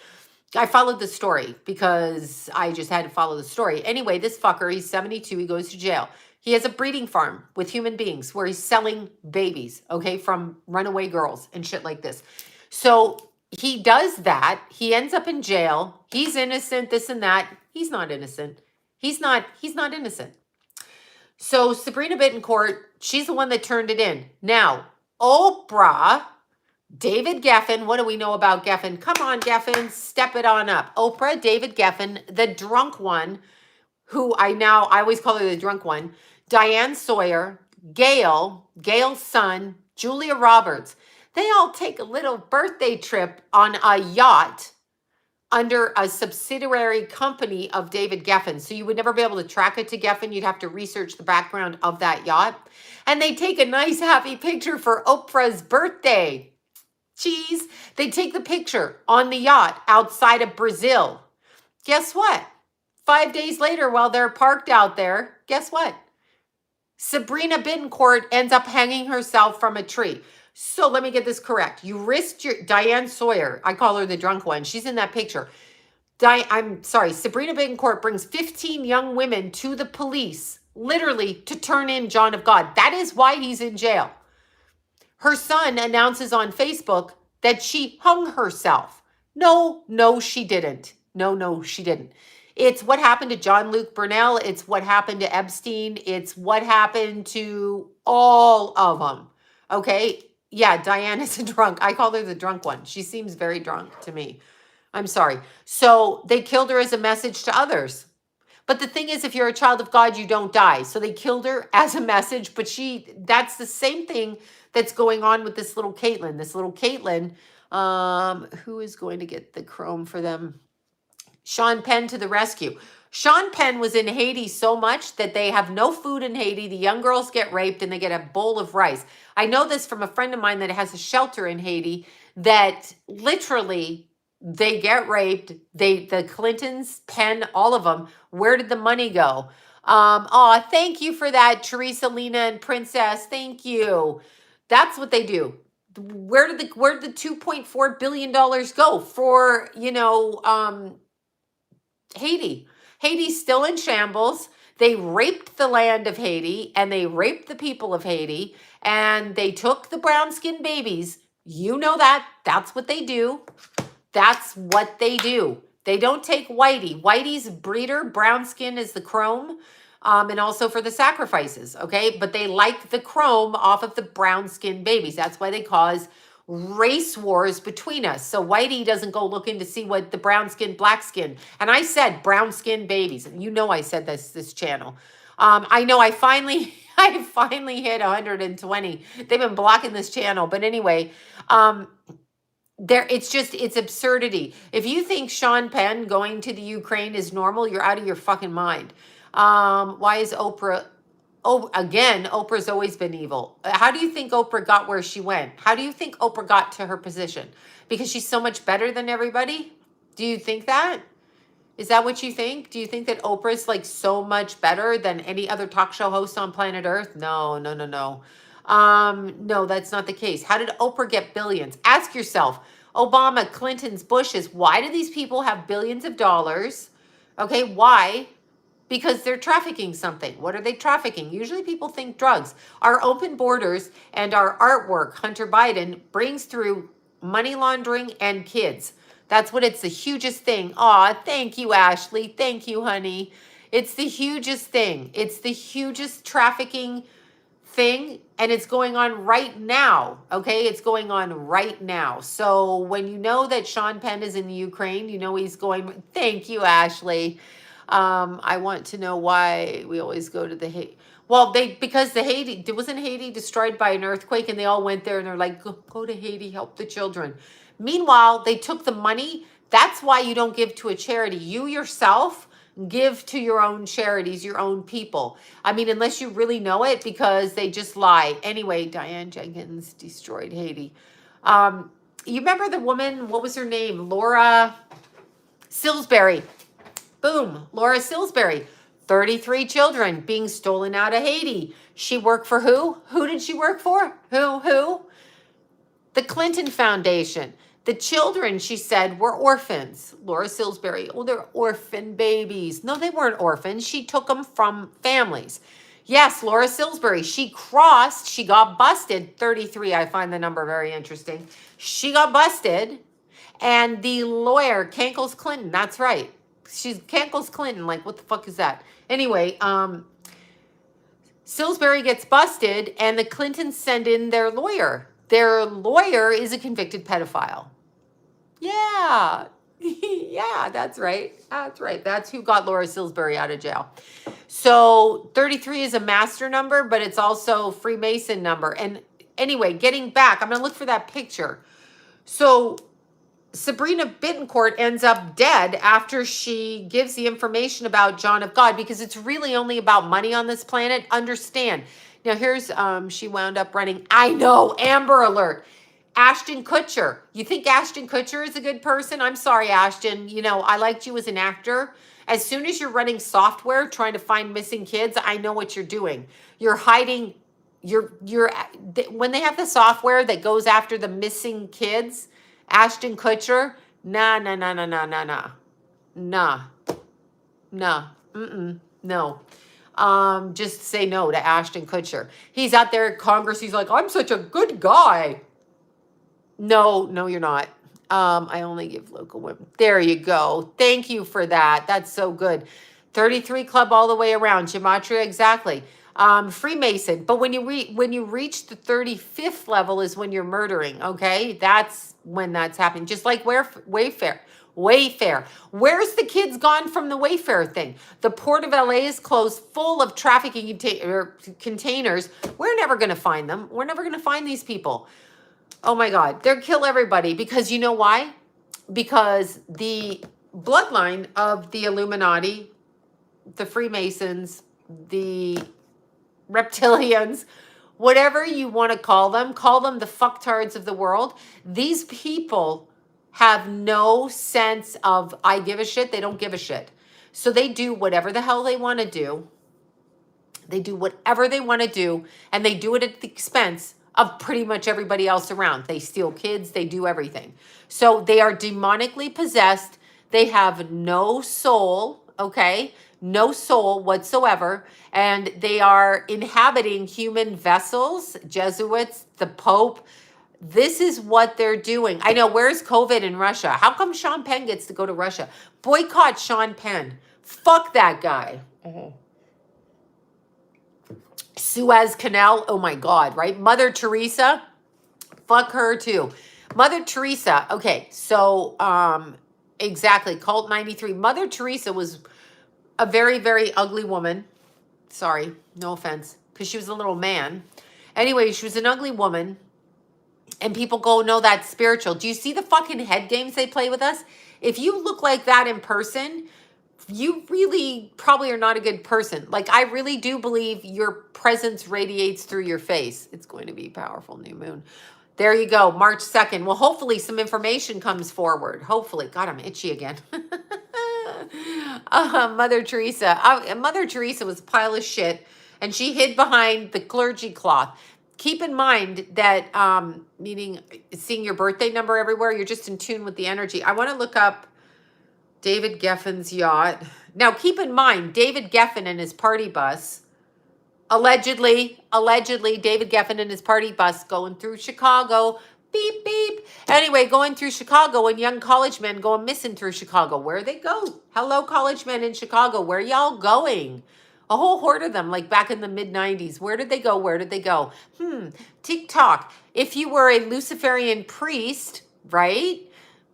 I followed the story because I just had to follow the story. Anyway, this fucker, he's 72, he goes to jail. He has a breeding farm with human beings where he's selling babies, okay, from runaway girls and shit like this. So he does that. He ends up in jail. He's innocent, this and that. He's not innocent. He's not innocent. So Sabrina Bittencourt, she's the one that turned it in. Now, Oprah, David Geffen, what do we know about Geffen? Come on, Geffen, step it on up. Oprah, David Geffen, the drunk one, who I always call her the drunk one, Diane Sawyer, Gail's son, Julia Roberts. They all take a little birthday trip on a yacht under a subsidiary company of David Geffen. So you would never be able to track it to Geffen. You'd have to research the background of that yacht. And they take a nice happy picture for Oprah's birthday. Cheese. They take the picture on the yacht outside of Brazil. Guess what? 5 days later, while they're parked out there, guess what? Sabrina Bittencourt ends up hanging herself from a tree. So let me get this correct. You risked your Diane Sawyer. I call her the drunk one. She's in that picture. I'm sorry. Sabrina Bittencourt brings 15 young women to the police, literally to turn in John of God. That is why he's in jail. Her son announces on Facebook that she hung herself. No, she didn't. No, she didn't. It's what happened to John Luke Burnell. It's what happened to Epstein. It's what happened to all of them. Okay? Yeah, Diane is a drunk. I call her the drunk one. She seems very drunk to me. I'm sorry. So they killed her as a message to others. But the thing is, if you're a child of God, you don't die. So they killed her as a message, but that's the same thing that's going on with this little Caitlyn. This little Caitlyn, who is going to get the chrome for them? Sean Penn to the rescue. Sean Penn was in Haiti so much that they have no food in Haiti. The young girls get raped and they get a bowl of rice. I know this from a friend of mine that has a shelter in Haiti that literally they get raped. The Clintons, Penn, all of them. Where did the money go? Thank you for that, Teresa, Lena, and Princess. Thank you. That's what they do. Where did the $2.4 billion go for, Haiti? Haiti's still in shambles. They raped the land of Haiti and they raped the people of Haiti and they took the brown-skinned babies. You know that. That's what they do. That's what they do. They don't take Whitey. Whitey's breeder, brown skin is the chrome, and also for the sacrifices, okay? But they like the chrome off of the brown skin babies. That's why they cause race wars between us. So Whitey doesn't go looking to see what the brown skin, black skin. And I said brown skin babies. You know I said this channel. I know I finally hit 120. They've been blocking this channel. But anyway, it's absurdity. If you think Sean Penn going to the Ukraine is normal, you're out of your fucking mind. Why is Oprah? Oh, again, Oprah's always been evil. How do you think Oprah got where she went? How do you think Oprah got to her position? Because she's so much better than everybody? Do you think that? Is that what you think? Do you think that Oprah's like so much better than any other talk show host on planet Earth? No. No, that's not the case. How did Oprah get billions? Ask yourself, Obama, Clinton's, Bush's, why do these people have billions of dollars? Okay, why? Because they're trafficking something. What are they trafficking? Usually people think drugs. Our open borders and our artwork, Hunter Biden, brings through money laundering and kids. That's what it's the hugest thing. Aw, thank you, Ashley. Thank you, honey. It's the hugest thing. It's the hugest trafficking thing, and it's going on right now, okay? It's going on right now. So when you know that Sean Penn is in the Ukraine, you know he's going, thank you, Ashley. I want to know why we always go to the Haiti. Well, because wasn't Haiti destroyed by an earthquake, and they all went there and they're like, go to Haiti, help the children. Meanwhile, they took the money. That's why you don't give to a charity. You yourself give to your own charities, your own people. I mean, unless you really know it, because they just lie. Anyway, Diane Jenkins destroyed Haiti. You remember the woman, what was her name? Laura Salisbury. Boom, Laura Salisbury. 33 children being stolen out of Haiti. She worked for who? Who did she work for? Who? The Clinton Foundation. The children, she said, were orphans. Laura Salisbury, they're orphan babies. No, they weren't orphans. She took them from families. Yes, Laura Salisbury, she got busted. 33, I find the number very interesting. She got busted. And the lawyer, Cankles Clinton, that's right. She's Cankles Clinton, like what the fuck is that? Anyway, Salisbury gets busted and the Clintons send in their lawyer. Their lawyer is a convicted pedophile. Yeah. Yeah, that's right. That's right. That's who got Laura Salisbury out of jail. So 33 is a master number, but it's also Freemason number. And Anyway, getting back, I'm going to look for that picture. So Sabrina Bittencourt ends up dead after she gives the information about John of God, because it's really only about money on this planet. Understand. Now here's, she wound up running. I know, Amber Alert. Ashton Kutcher. You think Ashton Kutcher is a good person? I'm sorry, Ashton. You know, I liked you as an actor. As soon as you're running software trying to find missing kids, I know what you're doing. You're hiding, when they have the software that goes after the missing kids, Ashton Kutcher, nah. No. Just say no to Ashton Kutcher. He's out there at Congress. He's like, I'm such a good guy. No, you're not. I only give local women. There you go. Thank you for that. That's so good. 33 club all the way around. Gematria, exactly. Freemason. But when you reach the 35th level is when you're murdering. Okay, that's when that's happening. Just like Wayfair. Where's the kids gone from the Wayfair thing? The port of LA is closed, full of trafficking containers. We're never going to find them. We're never going to find these people. Oh my God, they'll kill everybody, because you know why? Because the bloodline of the Illuminati, the Freemasons, the reptilians, whatever you want to call them the fucktards of the world. These people have no sense of I give a shit. They don't give a shit. So they do whatever the hell they want to do. They do whatever they want to do, and they do it at the expense of pretty much everybody else around. They steal kids. They do everything. So they are demonically possessed. They have no soul, okay? No soul whatsoever. And they are inhabiting human vessels, Jesuits, the Pope. This is what they're doing. I know, where's COVID in Russia? How come Sean Penn gets to go to Russia? Boycott Sean Penn. Fuck that guy. Suez Canal, oh my God, right? Mother Teresa, fuck her too. Mother Teresa, okay, so exactly, Cult 93. Mother Teresa was a very, very ugly woman. Sorry, no offense, because she was a little man. Anyway, she was an ugly woman, and people go, no, that's spiritual. Do you see the fucking head games they play with us? If you look like that in person, you really probably are not a good person. Like, I really do believe your presence radiates through your face. It's going to be powerful new moon. There you go, March 2nd. Well, hopefully some information comes forward. Hopefully. God, I'm itchy again. Mother Teresa. Mother Teresa was a pile of shit, and she hid behind the clergy cloth. Keep in mind that, meaning seeing your birthday number everywhere, you're just in tune with the energy. I want to look up David Geffen's yacht. Now, keep in mind, David Geffen and his party bus, allegedly, David Geffen and his party bus going through Chicago, beep, beep. Anyway, going through Chicago, and young college men going missing through Chicago. Where they go? Hello, college men in Chicago. Where y'all going? A whole horde of them, like back in the mid-90s. Where did they go? TikTok. If you were a Luciferian priest, right?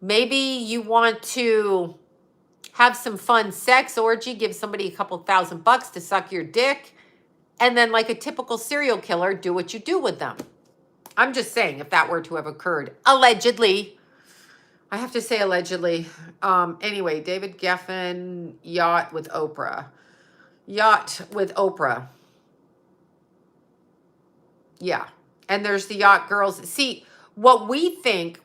Maybe you want to have some fun sex orgy, give somebody a couple $1,000 to suck your dick, and then like a typical serial killer, do what you do with them. I'm just saying, if that were to have occurred. Allegedly. I have to say allegedly. Anyway, David Geffen, yacht with Oprah. Yeah. And there's the yacht girls. See, what we think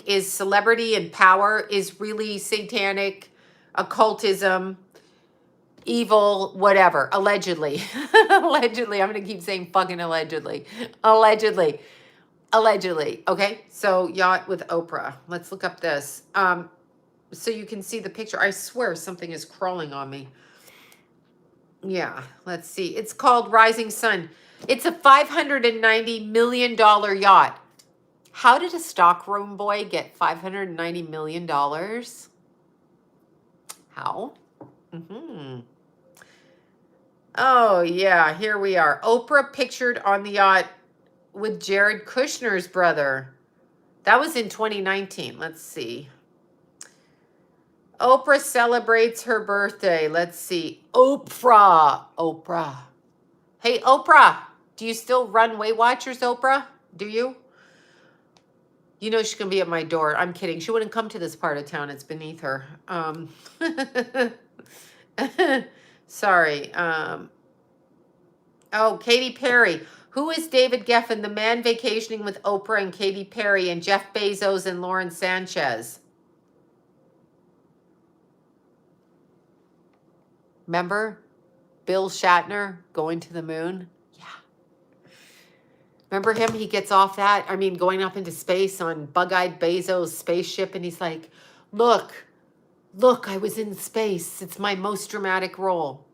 is celebrity and power is really satanic, occultism, evil, whatever. Allegedly. Allegedly. I'm going to keep saying fucking allegedly. Allegedly. Okay. So yacht with Oprah. Let's look up this. So you can see the picture. I swear something is crawling on me. Yeah. Let's see. It's called Rising Sun. It's a $590 million yacht. How did a stockroom boy get $590 million? How? Oh, yeah, here we are. Oprah pictured on the yacht with Jared Kushner's brother. That was in 2019. Let's see. Oprah celebrates her birthday. Let's see. Oprah. Hey, Oprah, do you still run Weight Watchers, Oprah? Do you? You know she's going to be at my door. I'm kidding. She wouldn't come to this part of town. It's beneath her. Sorry. Oh, Katy Perry. Who is David Geffen, the man vacationing with Oprah and Katy Perry and Jeff Bezos and Lauren Sanchez? Remember Bill Shatner going to the moon? Yeah. Remember him? He gets off that. I mean, going up into space on Bug-Eyed Bezos' spaceship, and he's like, look, I was in space. It's my most dramatic role.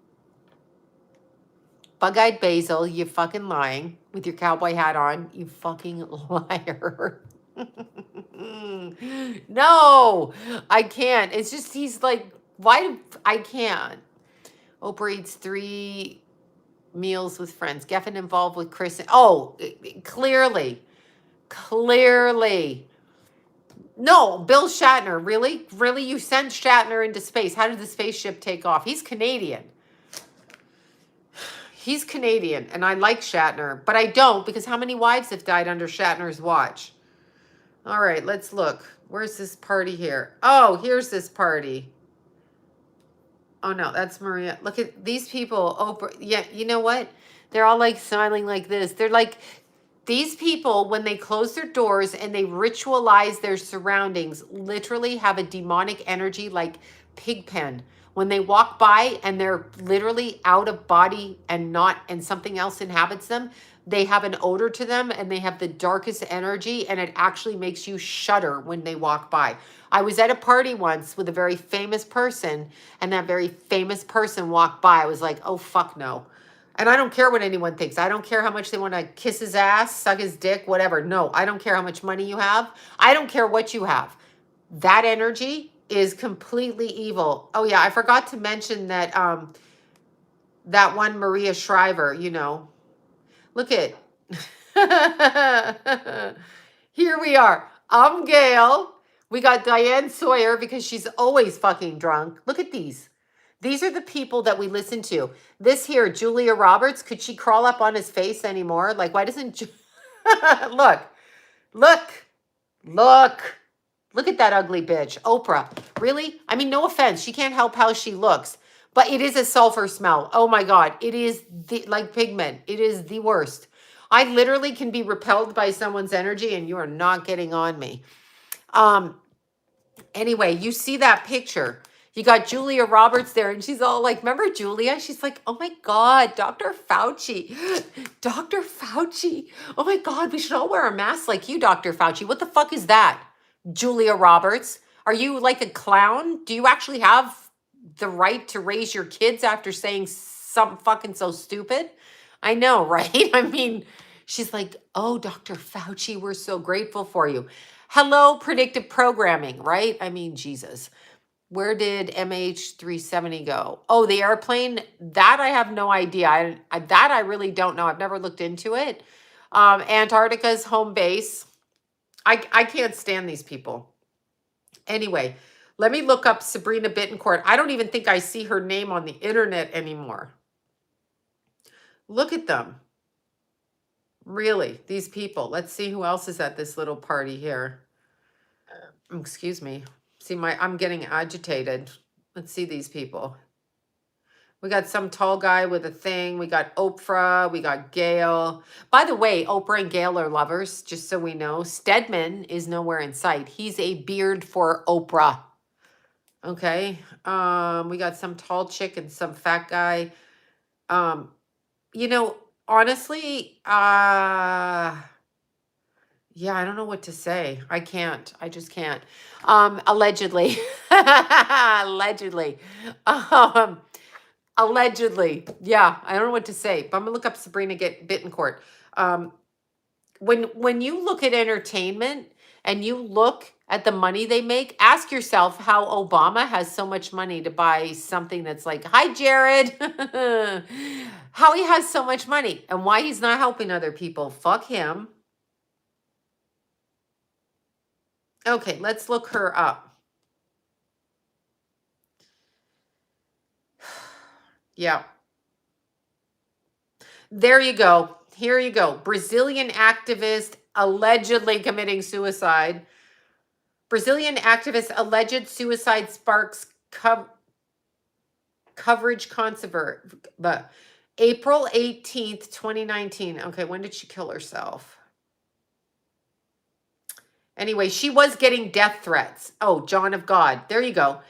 Bug-Eyed Basil, you fucking lying with your cowboy hat on. You fucking liar. No, I can't. It's just, he's like, why? I can't. Oprah eats 3 meals with friends. Geffen involved with Chris. Oh, clearly. No, Bill Shatner. Really? Really? You sent Shatner into space. How did the spaceship take off? He's Canadian. He's Canadian, and I like Shatner, but I don't, because how many wives have died under Shatner's watch? All right, let's look. Where's this party here? Oh, here's this party. Oh, no, that's Maria. Look at these people. Oprah. Yeah, you know what? They're all like smiling like this. They're like, these people, when they close their doors and they ritualize their surroundings, literally have a demonic energy like Pigpen. When they walk by and they're literally out of body and something else inhabits them, they have an odor to them and they have the darkest energy, and it actually makes you shudder when they walk by. I was at a party once with a very famous person, and that very famous person walked by. I was like, oh, fuck no. And I don't care what anyone thinks. I don't care how much they want to kiss his ass, suck his dick, whatever. No, I don't care how much money you have. I don't care what you have. That energy is completely evil. Oh yeah, I forgot to mention that that one Maria Shriver, you know. Look at here we are. I'm Gail. We got Diane Sawyer because she's always fucking drunk. Look at these. These are the people that we listen to. This here, Julia Roberts, could she crawl up on his face anymore? Like, why doesn't Look at that ugly bitch. Oprah. Really? I mean, no offense. She can't help how she looks. But it is a sulfur smell. Oh my God. It is like pigment. It is the worst. I literally can be repelled by someone's energy, and you are not getting on me. Anyway, you see that picture. You got Julia Roberts there, and she's all like, remember Julia? She's like, oh my God, Dr. Fauci. Dr. Fauci. Oh my God, we should all wear a mask like you, Dr. Fauci. What the fuck is that? Julia Roberts, are you like a clown? Do you actually have the right to raise your kids after saying something fucking so stupid? I know, right? I mean, she's like, oh, Dr. Fauci, we're so grateful for you. Hello, predictive programming, right? I mean, Jesus. Where did MH370 go? Oh, the airplane? That I have no idea. That I really don't know. I've never looked into it. Antarctica's home base. I can't stand these people. Anyway, let me look up Sabrina Bittencourt. I don't even think I see her name on the internet anymore. Look at them. Really, these people. Let's see who else is at this little party here. Excuse me. See, I'm getting agitated. Let's see these people. We got some tall guy with a thing. We got Oprah. We got Gail. By the way, Oprah and Gail are lovers, just so we know. Stedman is nowhere in sight. He's a beard for Oprah. Okay. We got some tall chick and some fat guy. You know, honestly, yeah, I don't know what to say. I can't. I just can't. Allegedly. Allegedly. Allegedly. Yeah, I don't know what to say. But I'm going to look up Sabrina Bittencourt. When you look at entertainment and you look at the money they make, ask yourself how Obama has so much money to buy something that's like, hi, Jared. How he has so much money and why he's not helping other people. Fuck him. Okay, let's look her up. Yeah. There you go. Here you go. Brazilian activist allegedly committing suicide. Brazilian activist alleged suicide sparks coverage but April 18th, 2019. Okay, when did she kill herself? Anyway, she was getting death threats. Oh, John of God. There you go.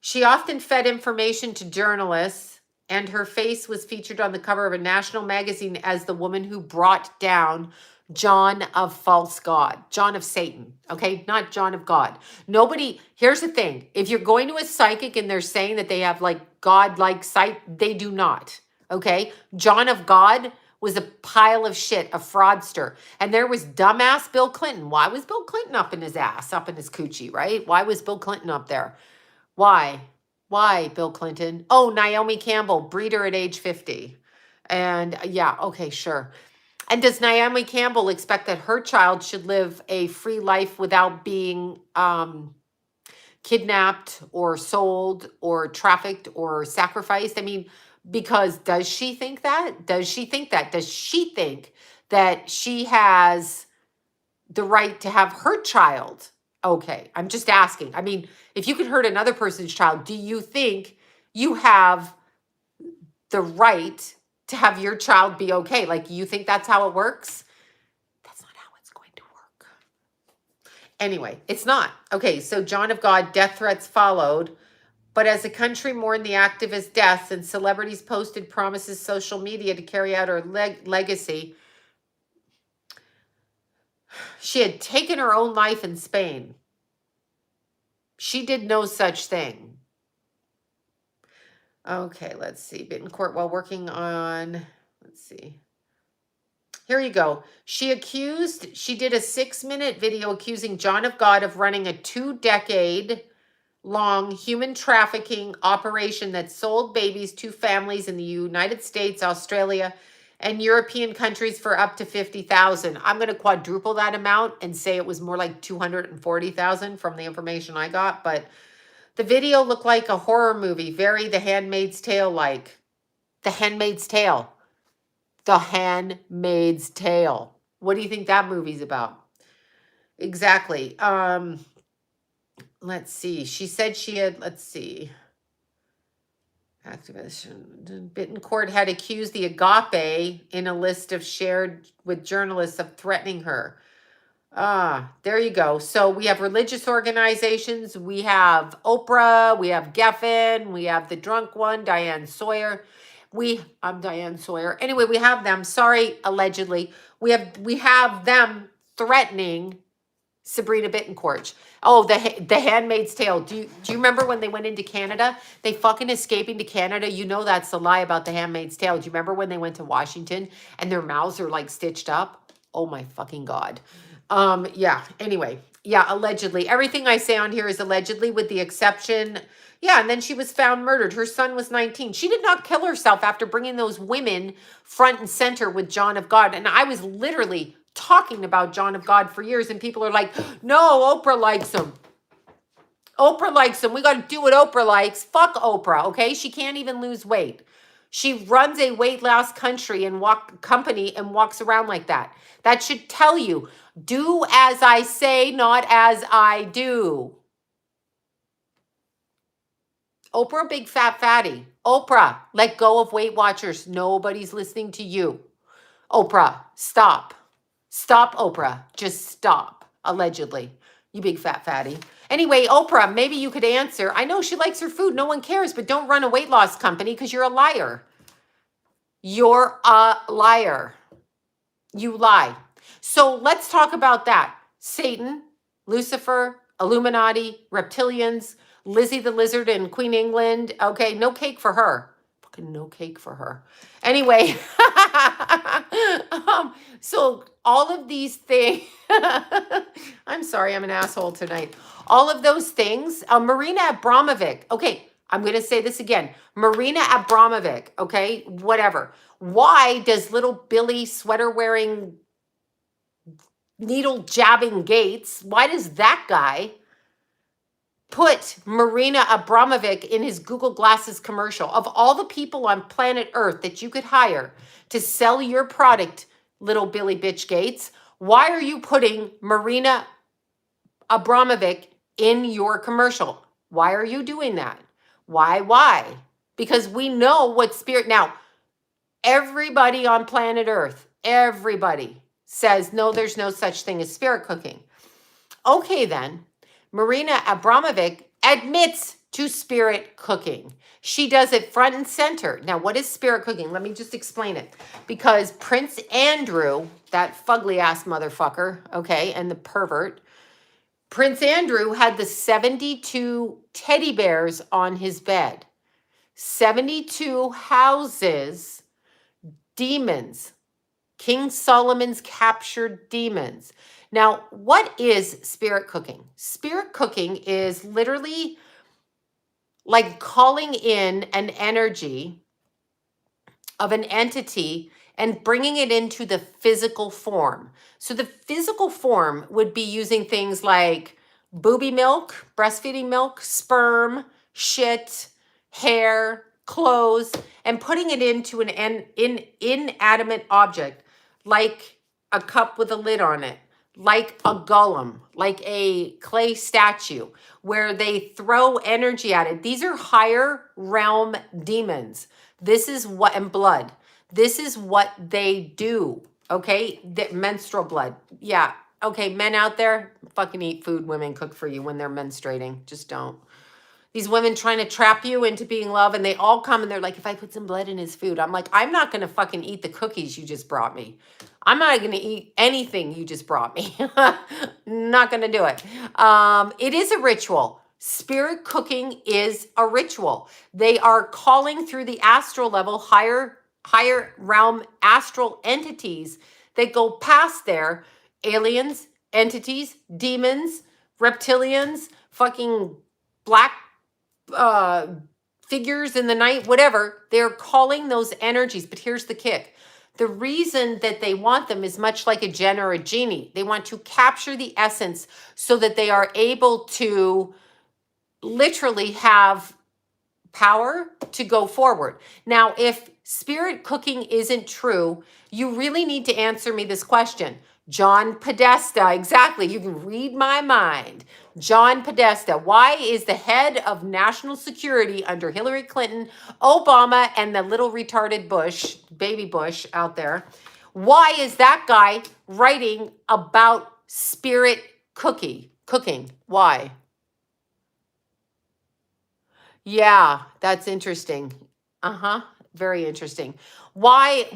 She often fed information to journalists, and her face was featured on the cover of a national magazine as the woman who brought down John of false God, John of Satan, okay? Not John of God. Nobody, here's the thing. If you're going to a psychic and they're saying that they have like God-like sight, they do not, okay? John of God was a pile of shit, a fraudster. And there was dumbass Bill Clinton. Why was Bill Clinton up in his ass, up in his coochie, right? Why was Bill Clinton up there? Why? Why, Bill Clinton? Oh, Naomi Campbell, breeder at age 50. And yeah, okay, sure. And does Naomi Campbell expect that her child should live a free life without being kidnapped or sold or trafficked or sacrificed? I mean, because does she think that? Does she think that? Does she think that she has the right to have her child? Okay, I'm just asking. I mean, if you could hurt another person's child, do you think you have the right to have your child be okay? Like, you think that's how it works? That's not how it's going to work. Anyway, it's not. Okay, so John of God, death threats followed. But as the country mourned the activist deaths and celebrities posted promises social media to carry out her legacy, she had taken her own life in Spain. She did no such thing. Okay, let's see. Bittencourt, while working on, let's see. Here you go. She did a 6-minute video accusing John of God of running a 2-decade-long human trafficking operation that sold babies to families in the United States, Australia, and European countries for up to $50,000. I'm going to quadruple that amount and say it was more like $240,000 from the information I got. But the video looked like a horror movie, very The Handmaid's Tale-like. The Handmaid's Tale. The Handmaid's Tale. What do you think that movie's about? Exactly. Let's see. She said she had, let's see. Activist Bittencourt had accused the Agape in a list of shared with journalists of threatening her. There you go. So we have religious organizations. We have Oprah. We have Geffen. We have the drunk one, Diane Sawyer. I'm Diane Sawyer. Anyway, we have them. Sorry, allegedly. We have them threatening Sabrina Bittencourt. Oh, the Handmaid's Tale. Do you remember when they went into Canada? They fucking escaping to Canada. You know that's the lie about the Handmaid's Tale. Do you remember when they went to Washington and their mouths are like stitched up? Oh my fucking God. Yeah, anyway. Yeah, allegedly. Everything I say on here is allegedly with the exception. Yeah, and then she was found murdered. Her son was 19. She did not kill herself after bringing those women front and center with John of God. And I was literally talking about John of God for years, and people are like, no, Oprah likes him. Oprah likes him. We got to do what Oprah likes. Fuck Oprah, okay? She can't even lose weight. She runs a weight loss company and walks around like that. That should tell you, do as I say, not as I do. Oprah, big fat fatty. Oprah, let go of Weight Watchers. Nobody's listening to you. Oprah, stop. Stop, Oprah. Just stop, allegedly. You big fat fatty. Anyway, Oprah, maybe you could answer. I know she likes her food. No one cares, but don't run a weight loss company because you're a liar. You're a liar. You lie. So let's talk about that. Satan, Lucifer, Illuminati, reptilians, Lizzie the Lizard and Queen England. Okay, no cake for her. Fucking no cake for her. Anyway, so all of these things, I'm sorry, I'm an asshole tonight. All of those things, Marina Abramovic. Okay, I'm going to say this again. Marina Abramovic, okay, whatever. Why does little Billy sweater wearing, needle jabbing Gates, why does that guy put Marina Abramovic in his Google Glasses commercial? Of all the people on planet Earth that you could hire to sell your product, little Billy bitch Gates, Why are you putting Marina Abramovic in your commercial? Why are you doing that? Why? Because we know what spirit. Now, everybody on planet Earth, everybody says, no, there's no such thing as spirit cooking. Okay, then, Marina Abramovic admits to spirit cooking. She does it front and center. Now, what is spirit cooking? Let me just explain it. Because Prince Andrew, that fugly ass motherfucker, okay, and the pervert, Prince Andrew had the 72 teddy bears on his bed. 72 houses, demons. King Solomon's captured demons. Now, what is spirit cooking? Spirit cooking is literally like calling in an energy of an entity and bringing it into the physical form. So the physical form would be using things like booby milk, breastfeeding milk, sperm, shit, hair, clothes, and putting it into an inanimate object like a cup with a lid on it, like a golem, like a clay statue, where they throw energy at it. These are higher realm demons. This is what, and blood. This is what they do, okay? The menstrual blood. Yeah, okay, men out there, fucking eat food women cook for you when they're menstruating. Just don't. These women trying to trap you into being love, and they all come and they're like, if I put some blood in his food, I'm like, I'm not going to fucking eat the cookies you just brought me. I'm not going to eat anything you just brought me. Not going to do it. It is a ritual. Spirit cooking is a ritual. They are calling through the astral level, higher realm astral entities that go past there. Aliens, entities, demons, reptilians, fucking black figures in the night, whatever. They're calling those energies. But here's the kick. The reason that they want them is much like a djinn or a genie. They want to capture the essence so that they are able to literally have power to go forward. Now, if spirit cooking isn't true, you really need to answer me this question. John Podesta, exactly. You can read my mind. John Podesta, why is the head of national security under Hillary Clinton, Obama, and the little retarded Bush, baby Bush out there, why is that guy writing about spirit cooking? Why? Yeah, that's interesting. Very interesting. Why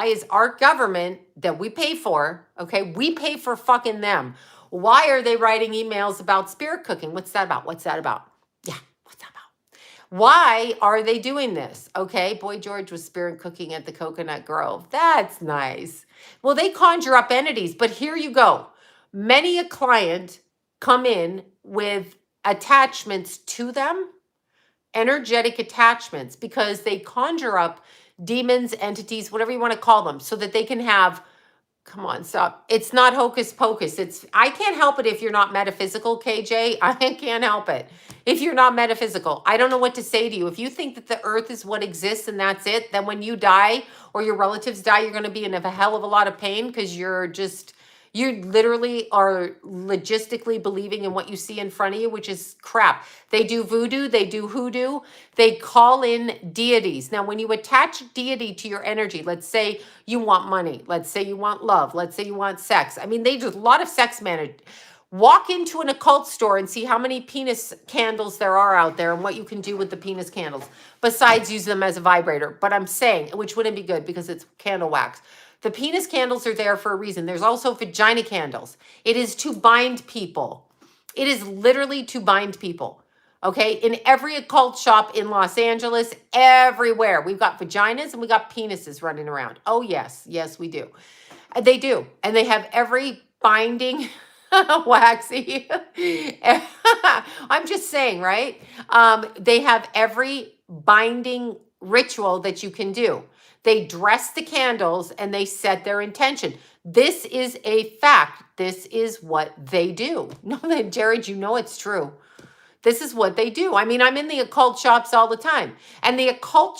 is our government that we pay for, okay, we pay for fucking them. Why are they writing emails about spirit cooking? What's that about? Yeah, what's that about? Why are they doing this? Okay, Boy George was spirit cooking at the Coconut Grove. That's nice. Well, they conjure up entities, but here you go. Many a client come in with attachments to them, energetic attachments, because they conjure up demons, entities, whatever you want to call them, so that they can have, come on, stop. It's not hocus pocus. I can't help it if you're not metaphysical, KJ. I can't help it. If you're not metaphysical, I don't know what to say to you. If you think that the earth is what exists and that's it, then when you die or your relatives die, you're going to be in a hell of a lot of pain because you literally are logistically believing in what you see in front of you, which is crap. They do voodoo, they do hoodoo, they call in deities. Now, when you attach deity to your energy, let's say you want money, let's say you want love, let's say you want sex. I mean, they do a lot of sex managed. Walk into an occult store and see how many penis candles there are out there and what you can do with the penis candles, besides use them as a vibrator. But I'm saying, which wouldn't be good because it's candle wax. The penis candles are there for a reason. There's also vagina candles. It is to bind people. It is literally to bind people. Okay? In every occult shop in Los Angeles, everywhere, we've got vaginas and we got penises running around. Oh, yes. Yes, we do. They do. And they have every binding waxy. I'm just saying, right? They have every binding ritual that you can do. They dress the candles and they set their intention. This is a fact. This is what they do. No, Jared, you know it's true. This is what they do. I mean, I'm in the occult shops all the time. And the occult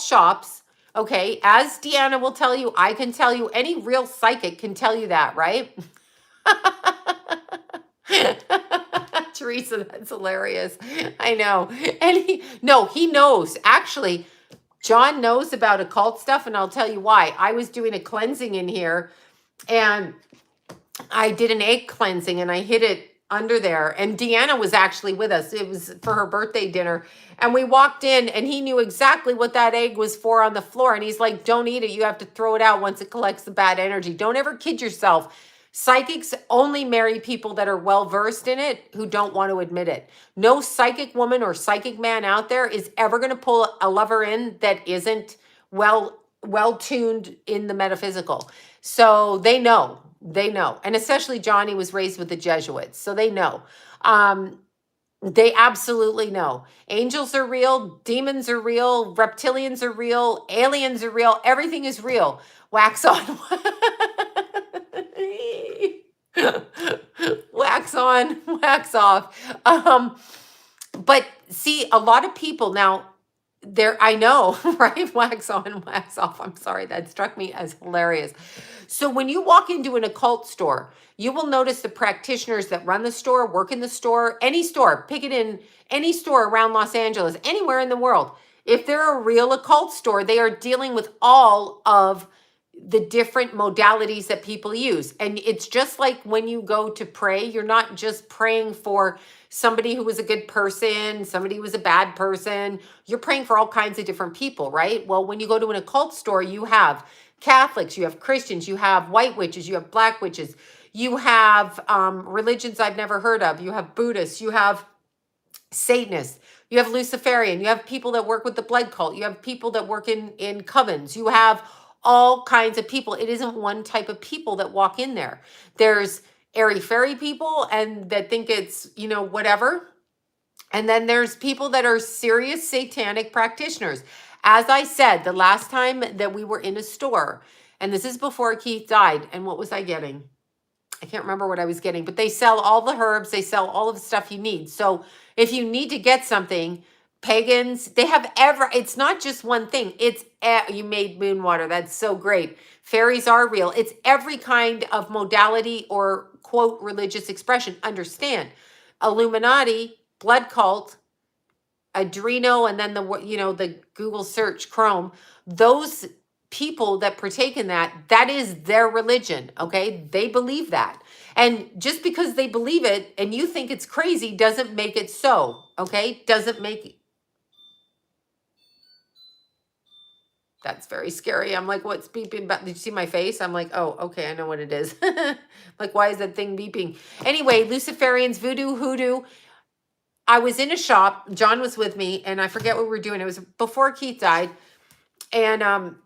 shops Okay, as Deanna will tell you, I can tell you, any real psychic can tell you that, right? Teresa, that's hilarious. I know. And he knows. Actually, John knows about occult stuff, and I'll tell you why. I was doing a cleansing in here, and I did an egg cleansing, and I hid it under there. And Deanna was actually with us. It was for her birthday dinner. And we walked in, and he knew exactly what that egg was for on the floor. And he's like, don't eat it. You have to throw it out once it collects the bad energy. Don't ever kid yourself. Psychics only marry people that are well versed in it who don't want to admit it. No psychic woman or psychic man out there is ever going to pull a lover in that isn't well tuned in the metaphysical. So they know. They know. And especially Johnny was raised with the Jesuits, so they know. They absolutely know. Angels are real, demons are real, reptilians are real, aliens are real, everything is real. Wax on. Wax on, wax off. But see, a lot of people now, I know, right? Wax on, wax off. I'm sorry, that struck me as hilarious. So when you walk into an occult store, you will notice the practitioners that run the store, work in the store, any store, pick it in any store around Los Angeles, anywhere in the world. If they're a real occult store, they are dealing with all of the different modalities that people use. And it's just like when you go to pray, you're not just praying for somebody who was a good person, somebody who was a bad person. You're praying for all kinds of different people, right? Well, when you go to an occult store, you have Catholics, you have Christians, you have white witches, you have black witches, you have religions I've never heard of, you have Buddhists, you have Satanists, you have Luciferian, you have people that work with the blood cult, you have people that work in covens, you have all kinds of people. It isn't one type of people that walk in there. There's airy-fairy people and that think it's, whatever. And then there's people that are serious satanic practitioners. As I said, the last time that we were in a store, and this is before Keith died, and what was I getting? I can't remember what I was getting, but they sell all the herbs. They sell all of the stuff you need. So if you need to get something, pagans, they have it's not just one thing. It's, you made moon water. That's so great. Fairies are real. It's every kind of modality or quote religious expression. Understand, Illuminati, blood cult, Adreno, and then the Google search Chrome, those people that partake in that is their religion. Okay, they believe that, and just because they believe it and you think it's crazy doesn't make it so. Okay, doesn't make it. That's very scary. I'm like, what's beeping? Did you see my face? I'm like, oh, okay, I know what it is. Like, why is that thing beeping? Anyway, Luciferians, voodoo, hoodoo. I was in a shop. John was with me, and I forget what we were doing. It was before Keith died, and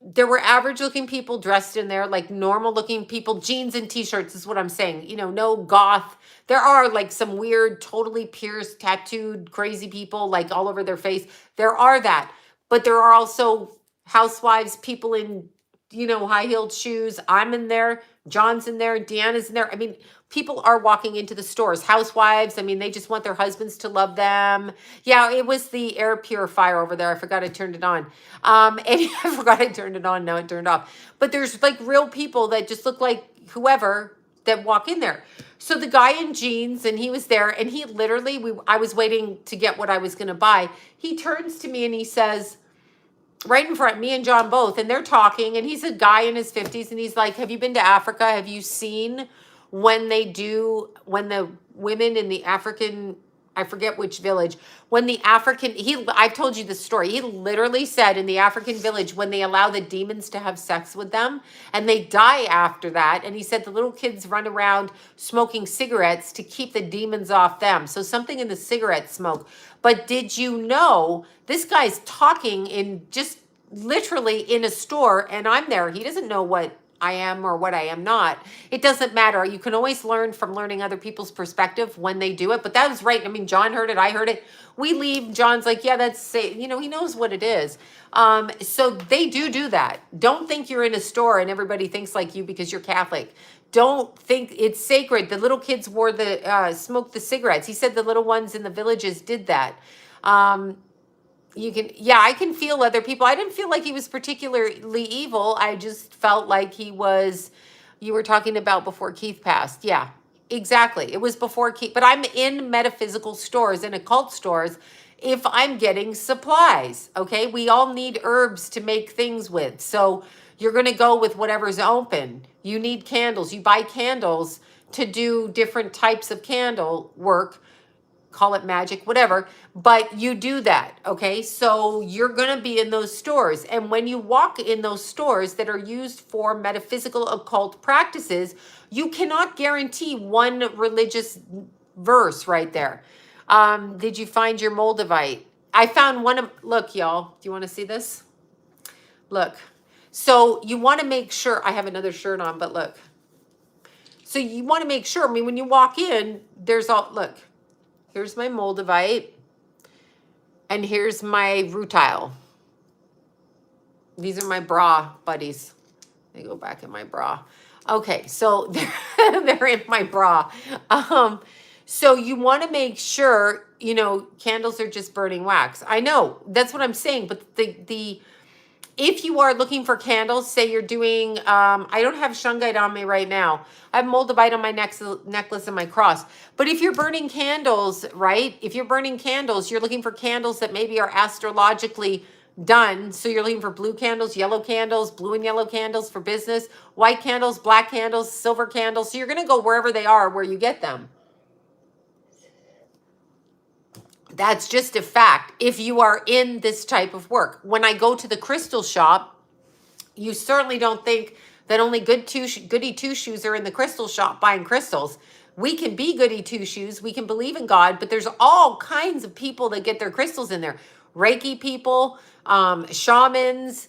there were average-looking people dressed in there, like normal-looking people, jeans and T-shirts is what I'm saying. No goth. There are like some weird, totally pierced, tattooed, crazy people, like all over their face. There are that, but there are also housewives, people in high-heeled shoes. I'm in there. John's in there. Deanna's in there. I mean, people are walking into the stores. Housewives, I mean, they just want their husbands to love them. Yeah, it was the air purifier over there. I forgot I turned it on. And I forgot I turned it on. Now it turned off. But there's like real people that just look like whoever that walk in there. So the guy in jeans, and he was there, and he literally, I was waiting to get what I was going to buy. He turns to me and he says, right in front of me and John both, and they're talking, and he's a guy in his 50s, and he's like, have you been to Africa? Have you seen when the women in the African, I forget which village, when the African, I've told you this story. He literally said in the African village, when they allow the demons to have sex with them and they die after that. And he said the little kids run around smoking cigarettes to keep the demons off them. So something in the cigarette smoke. But did you know this guy's talking in just literally in a store, and I'm there. He doesn't know what I am or what I am not. It doesn't matter. You can always learn from learning other people's perspective when they do it. But that was right. I mean, John heard it. I heard it. We leave. John's like, yeah, that's safe. He knows what it is. So they do that. Don't think you're in a store and everybody thinks like you because you're Catholic. Don't think it's sacred. The little kids smoked the cigarettes. He said the little ones in the villages did that. You can, yeah, I can feel other people. I didn't feel like he was particularly evil. I just felt like he was, you were talking about before Keith passed. Yeah, exactly. It was before Keith, but I'm in metaphysical stores and occult stores if I'm getting supplies. Okay. We all need herbs to make things with. So you're going to go with whatever's open. You need candles. You buy candles to do different types of candle work, call it magic, whatever, but you do that, okay? So you're going to be in those stores. And when you walk in those stores that are used for metaphysical occult practices, you cannot guarantee one religious verse right there. Did you find your Moldavite? I found one of, look, y'all, do you want to see this? Look. So you want to make sure, I have another shirt on, but look. So you want to make sure, I mean, when you walk in, there's all, look. Here's my Moldavite, and here's my rutile. These are my bra buddies. They go back in my bra. Okay, so they're in my bra. So you want to make sure, you know, candles are just burning wax. I know, that's what I'm saying, but the if you are looking for candles, say you're doing, I don't have shungite on me right now. I have moldavite on my necklace and my cross. But if you're burning candles, right? If you're burning candles, you're looking for candles that maybe are astrologically done. So you're looking for blue candles, yellow candles, blue and yellow candles for business, white candles, black candles, silver candles. So you're going to go wherever they are, where you get them. That's just a fact if you are in this type of work. When I go to the crystal shop, you certainly don't think that only goody two-shoes are in the crystal shop buying crystals. We can be goody two-shoes. We can believe in God, but there's all kinds of people that get their crystals in there. Reiki people, shamans,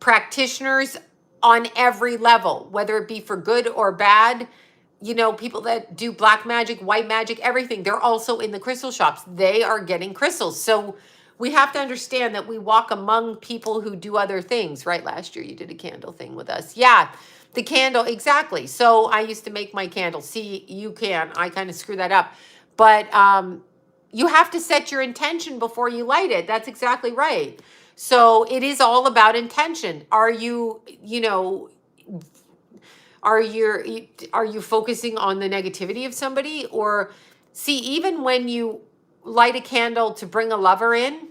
practitioners on every level, whether it be for good or bad. You know, people that do black magic, white magic, everything, they're also in the crystal shops. They are getting crystals. So we have to understand that we walk among people who do other things, right? Last year you did a candle thing with us. Yeah, the candle, exactly. So I used to make my candles. See, you can. I kind of screw that up. But you have to set your intention before you light it. That's exactly right. So it is all about intention. Are you, you know, are you focusing on the negativity of somebody? Or see, even when you light a candle to bring a lover in,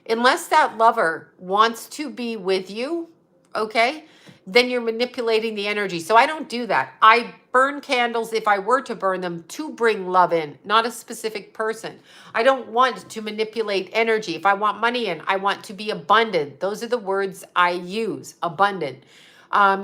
unless that lover wants to be with you, okay, then you're manipulating the energy. So I don't do that. I burn candles, if I were to burn them, to bring love in, not a specific person. I don't want to manipulate energy. If I want money in, I want to be abundant. Those are the words I use, abundant.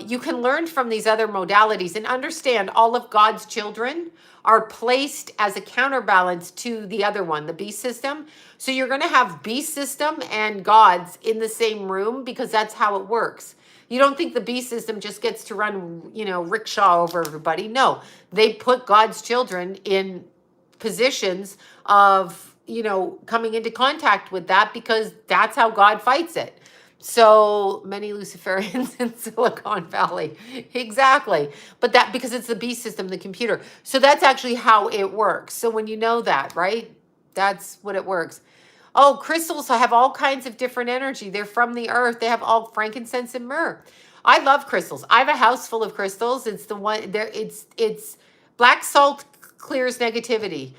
You can learn from these other modalities and understand all of God's children are placed as a counterbalance to the other one, the beast system. So you're going to have beast system and God's in the same room because that's how it works. You don't think the beast system just gets to run, you know, rickshaw over everybody. No, they put God's children in positions of, you know, coming into contact with that because that's how God fights it. So many Luciferians in Silicon Valley. Exactly. But that, because it's the beast system, the computer. So that's actually how it works. So when you know that, right? That's what it works. Oh, crystals have all kinds of different energy. They're from the earth. They have all frankincense and myrrh. I love crystals. I have a house full of crystals. It's the one there. It's black salt clears negativity.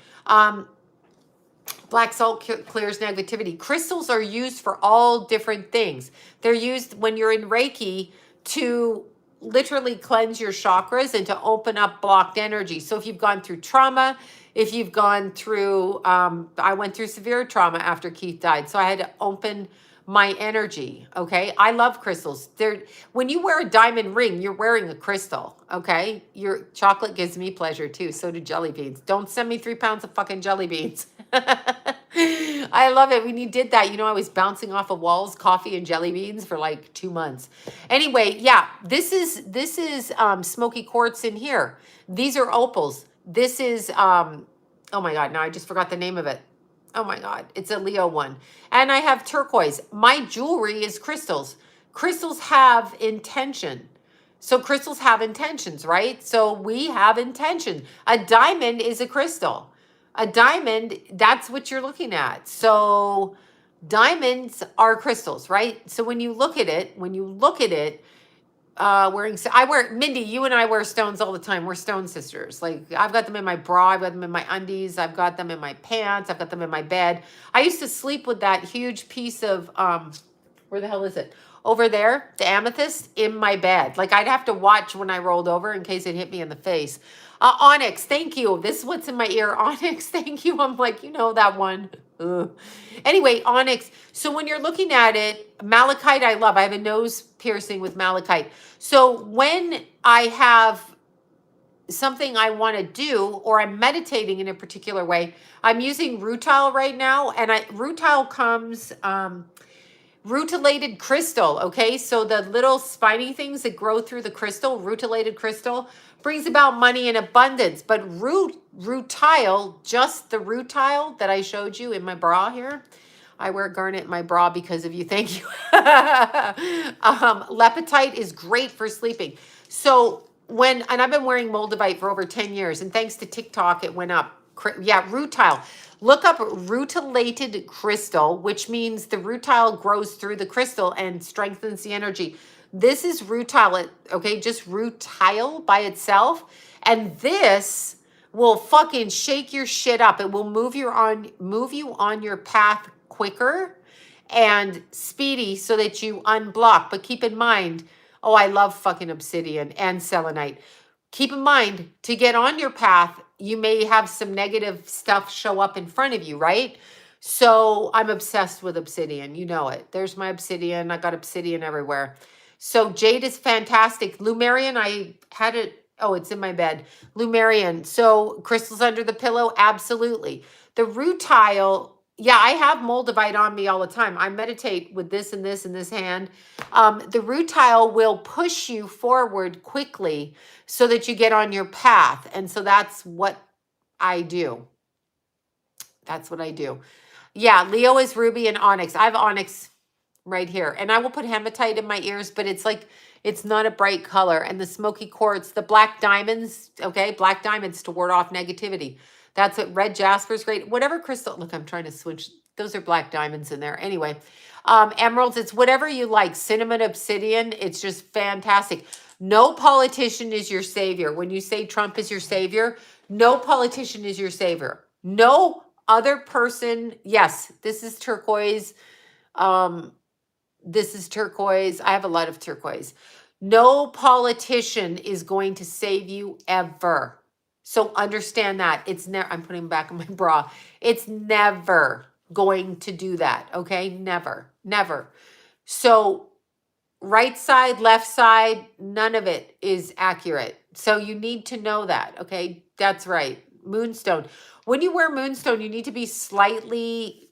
Black salt clears negativity. Crystals are used for all different things. They're used when you're in Reiki to literally cleanse your chakras and to open up blocked energy. So if you've gone through trauma, if you've gone through, I went through severe trauma after Keith died. So I had to open my energy. Okay. I love crystals. When you wear a diamond ring, you're wearing a crystal. Okay. Your chocolate gives me pleasure too. So do jelly beans. Don't send me 3 pounds of fucking jelly beans. I love it. When you did that, you know, I was bouncing off of walls, coffee and jelly beans for like 2 months. Anyway, yeah, this is smoky quartz in here. These are opals. This is, oh my God, now I just forgot the name of it. Oh my God, it's a Leo one. And I have turquoise. My jewelry is crystals. Crystals have intention. So crystals have intentions, right? So we have intention. A diamond is a crystal. A diamond, that's what you're looking at. So Diamonds are crystals, right? So when you look at it, I wear, Mindy, you and I wear stones all the time. We're stone sisters. Like, I've got them in my bra, I've got them in my undies, I've got them in my pants, I've got them in my bed. I used to sleep with that huge piece of where the hell is it? Over there, the amethyst in my bed. Like, I'd have to watch when I rolled over in case it hit me in the face. Onyx, thank you. This is what's in my ear. Onyx, thank you. I'm like, you know that one. Ugh. Anyway, onyx. So when you're looking at it, malachite I love. I have a nose piercing with malachite. So when I have something I want to do, or I'm meditating in a particular way, I'm using rutile right now. And rutile comes... rutilated crystal, okay? So the little spiny things that grow through the crystal, rutilated crystal, brings about money and abundance. But rutile, just the rutile that I showed you in my bra here, I wear garnet in my bra because of you. Thank you. Leptite is great for sleeping. So and I've been wearing moldavite for over 10 years, and thanks to TikTok, it went up. Yeah, rutile. Look up rutilated crystal, which means the rutile grows through the crystal and strengthens the energy. This is rutile, okay? Just rutile by itself. And this will fucking shake your shit up. It will move you on your path quicker and speedy so that you unblock. But keep in mind, oh, I love fucking obsidian and selenite. Keep in mind, to get on your path, you may have some negative stuff show up in front of you, right? So I'm obsessed with obsidian. You know it. There's my obsidian. I got obsidian everywhere. So jade is fantastic. Lumerian, I had it. Oh, it's in my bed. Lumerian. So crystals under the pillow? Absolutely. The rutile, yeah, I have moldavite on me all the time. I meditate with this and this and this hand. The rutile will push you forward quickly so that you get on your path. And so that's what I do. That's what I do. Yeah, Leo is ruby and onyx. I have onyx right here. And I will put hematite in my ears, but it's like, it's not a bright color. And the smoky quartz, the black diamonds, okay? Black diamonds to ward off negativity. That's what red jasper's great. Whatever crystal, look, I'm trying to switch. Those are black diamonds in there. Anyway, emeralds, it's whatever you like. Cinnamon, obsidian, it's just fantastic. No politician is your savior. When you say Trump is your savior, no politician is your savior. No other person. Yes, this is turquoise. This is turquoise. I have a lot of turquoise. No politician is going to save you ever. So understand that. It's never, I'm putting back in my bra. It's never going to do that. Okay. Never, never. So right side, left side, none of it is accurate. So you need to know that. Okay. That's right. Moonstone. When you wear moonstone, you need to be slightly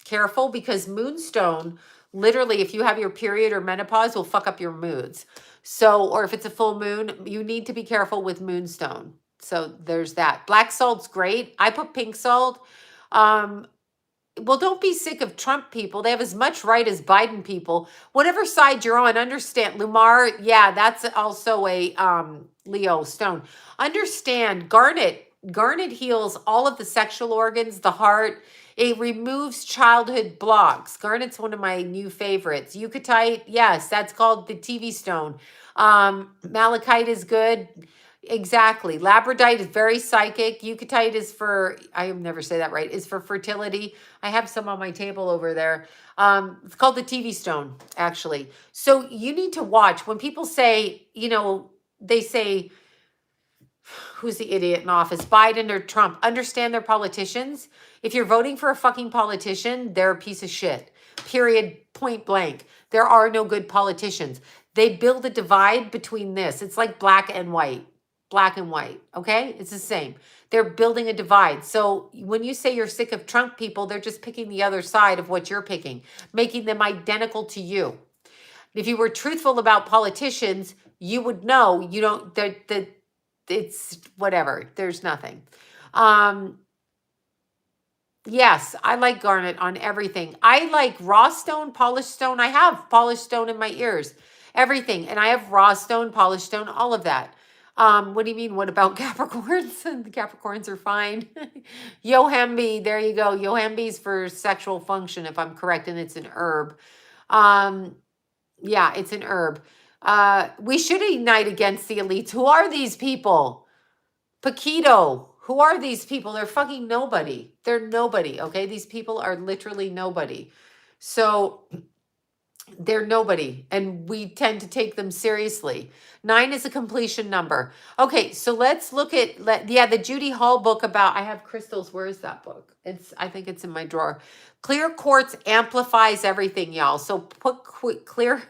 careful, because moonstone, literally, if you have your period or menopause, will fuck up your moods. So, or if it's a full moon, you need to be careful with moonstone. So there's that. Black salt's great. I put pink salt. Well, don't be sick of Trump people. They have as much right as Biden people. Whatever side you're on, understand. Lumar, yeah, that's also a Leo stone. Understand, garnet heals all of the sexual organs, the heart. It removes childhood blocks. Garnet's one of my new favorites. Eucatite, yes, that's called the TV stone. Malachite is good. Exactly. Labradorite is very psychic. Eucatite is for, I never say that right, is for fertility. I have some on my table over there. It's called the TV stone, actually. So you need to watch. When people say, they say, who's the idiot in office, Biden or Trump? Understand they're politicians. If you're voting for a fucking politician, they're a piece of shit. Period. Point blank. There are no good politicians. They build a divide between this. It's like black and white. Black and white. Okay? It's the same. They're building a divide. So when you say you're sick of Trump people, they're just picking the other side of what you're picking, making them identical to you. If you were truthful about politicians, you would know you don't, it's whatever. There's nothing. Yes, I like garnet on everything. I like raw stone, polished stone. I have polished stone in my ears, everything. And I have raw stone, polished stone, all of that. What do you mean? What about Capricorns? The Capricorns are fine. Yohembi, there you go. Yohembi's for sexual function, if I'm correct, and it's an herb. Um, yeah, it's an herb. We should unite against the elites. Who are these people? Paquito. Who are these people? They're fucking nobody. They're nobody, okay? These people are literally nobody. So they're nobody, and we tend to take them seriously. 9 is a completion number. Okay, so let's look at, yeah, the Judy Hall book about, I have crystals. Where is that book? I think it's in my drawer. Clear quartz amplifies everything, y'all. So put clear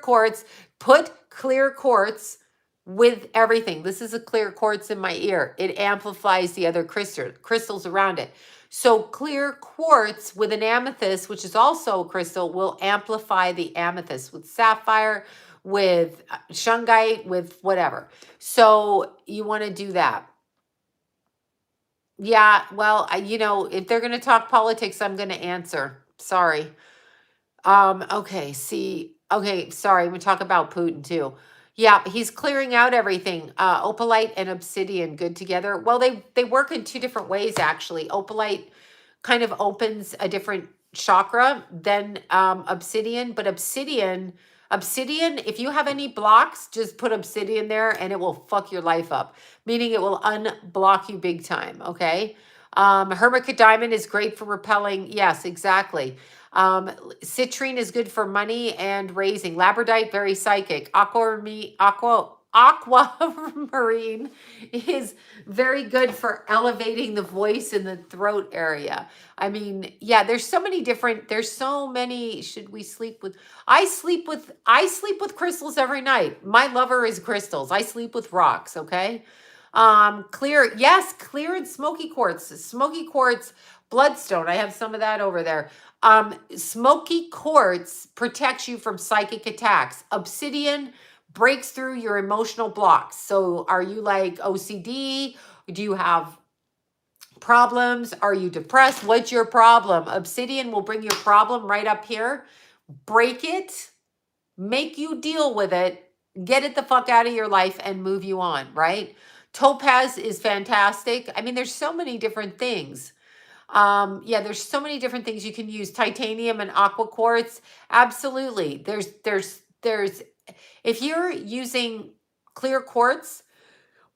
quartz, put clear quartz with everything. This is a clear quartz in my ear. It amplifies the other crystals around it. So clear quartz with an amethyst, which is also a crystal, will amplify the amethyst with sapphire, with shungite, with whatever. So you want to do that. Yeah, well, if they're going to talk politics, I'm going to answer. Sorry. Okay, sorry, we talk about Putin too. Yeah, he's clearing out everything. Opalite and obsidian good together. Well, they work in two different ways actually. Opalite kind of opens a different chakra than obsidian, but obsidian, if you have any blocks, just put obsidian there and it will fuck your life up, meaning it will unblock you big time, okay? Hermit diamond is great for repelling. Yes, exactly. Citrine is good for money and raising. Labradorite, very psychic. Aquamarine is very good for elevating the voice in the throat area. I mean, yeah, there's so many, should we sleep with? I sleep with crystals every night. My lover is crystals. I sleep with rocks, okay? Clear, yes, clear and smoky quartz. Bloodstone. I have some of that over there. Smoky quartz protects you from psychic attacks. Obsidian breaks through your emotional blocks. So are you like OCD? Do you have problems? Are you depressed? What's your problem? Obsidian will bring your problem right up here, break it, make you deal with it, get it the fuck out of your life and move you on, right? Topaz is fantastic. I mean, there's so many different things. Yeah, there's so many different things you can use. Titanium and aqua quartz. Absolutely. There's if you're using clear quartz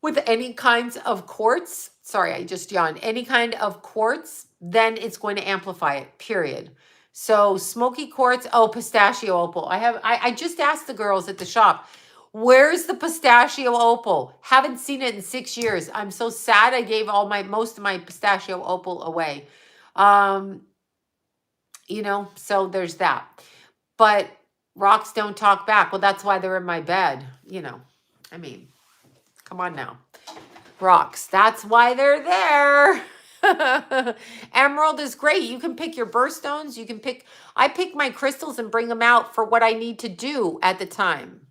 with any kinds of quartz, sorry, I just yawned, any kind of quartz, then it's going to amplify it, period. So smoky quartz, pistachio opal. I just asked the girls at the shop, where's the pistachio opal? Haven't seen it in 6 years. I'm so sad. I gave most of my pistachio opal away. So there's that. But rocks don't talk back. Well, that's why they're in my bed. I mean, come on now. Rocks, that's why they're there. Emerald is great. You can pick your birthstones. I pick my crystals and bring them out for what I need to do at the time.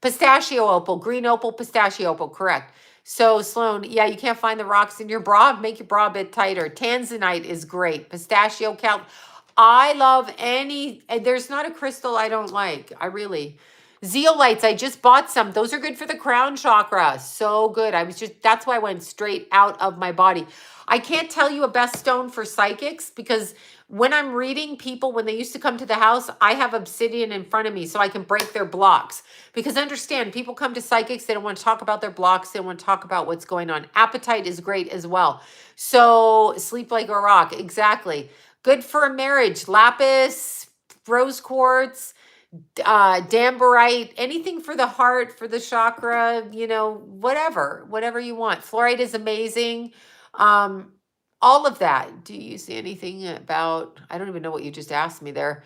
Pistachio opal, green opal, pistachio opal, correct. So Sloan, yeah, you can't find the rocks in your bra. Make your bra a bit tighter. Tanzanite is great. Pistachio I love there's not a crystal I don't like. Zeolites, I just bought some. Those are good for the crown chakra. So good. That's why I went straight out of my body. I can't tell you a best stone for psychics because when I'm reading people, when they used to come to the house, I have obsidian in front of me so I can break their blocks. Because understand, people come to psychics, they don't want to talk about their blocks, they don't want to talk about what's going on. Apatite is great as well. So sleep like a rock, exactly. Good for a marriage. Lapis, rose quartz, dambarite, anything for the heart, for the chakra, whatever you want. Fluorite is amazing. All of that. Do you see anything about, I don't even know what you just asked me there.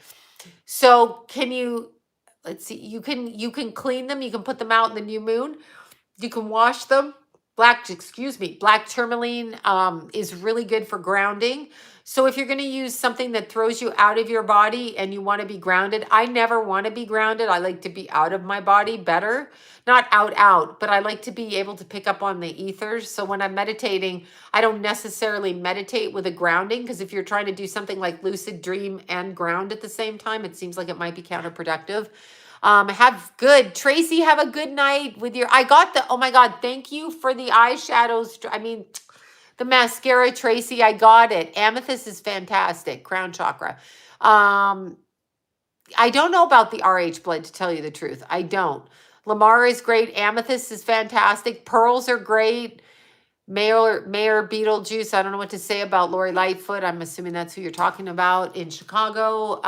So let's see, you can clean them. You can put them out in the new moon. You can wash them. Black tourmaline is really good for grounding. So if you're going to use something that throws you out of your body and you want to be grounded, I never want to be grounded. I like to be out of my body better. Not out, but I like to be able to pick up on the ethers. So when I'm meditating, I don't necessarily meditate with a grounding because if you're trying to do something like lucid dream and ground at the same time, it seems like it might be counterproductive. Have good, Tracy, have a good night with your, I got the, oh my God, thank you for the eyeshadows. I mean, the mascara, Tracy, I got it. Amethyst is fantastic. Crown chakra. I don't know about the RH blood, to tell you the truth. I don't. Lamar is great. Amethyst is fantastic. Pearls are great. Mayor Beetlejuice. I don't know what to say about Lori Lightfoot. I'm assuming that's who you're talking about in Chicago.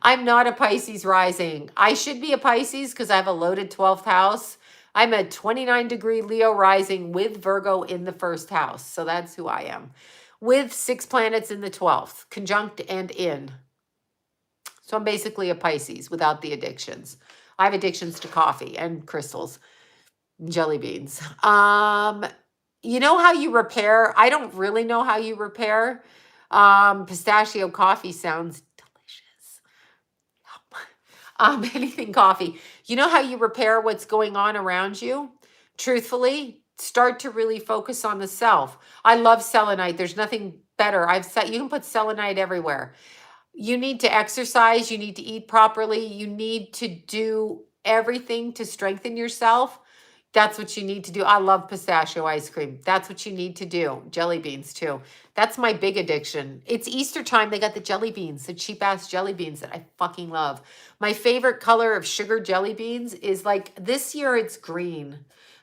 I'm not a Pisces rising. I should be a Pisces because I have a loaded 12th house. I'm a 29-degree Leo rising with Virgo in the first house. So that's who I am. With 6 planets in the 12th, conjunct and in. So I'm basically a Pisces without the addictions. I have addictions to coffee and crystals, jelly beans. You know how you repair? I don't really know how you repair. Pistachio coffee sounds delicious. Anything coffee. You know how you repair what's going on around you? Truthfully, start to really focus on the self. I love selenite. There's nothing better. You can put selenite everywhere. You need to exercise. You need to eat properly. You need to do everything to strengthen yourself. That's what you need to do. I love pistachio ice cream. That's what you need to do. Jelly beans too. That's my big addiction. It's Easter time. They got the jelly beans, the cheap ass jelly beans that I fucking love. My favorite color of sugar jelly beans is like this year it's green.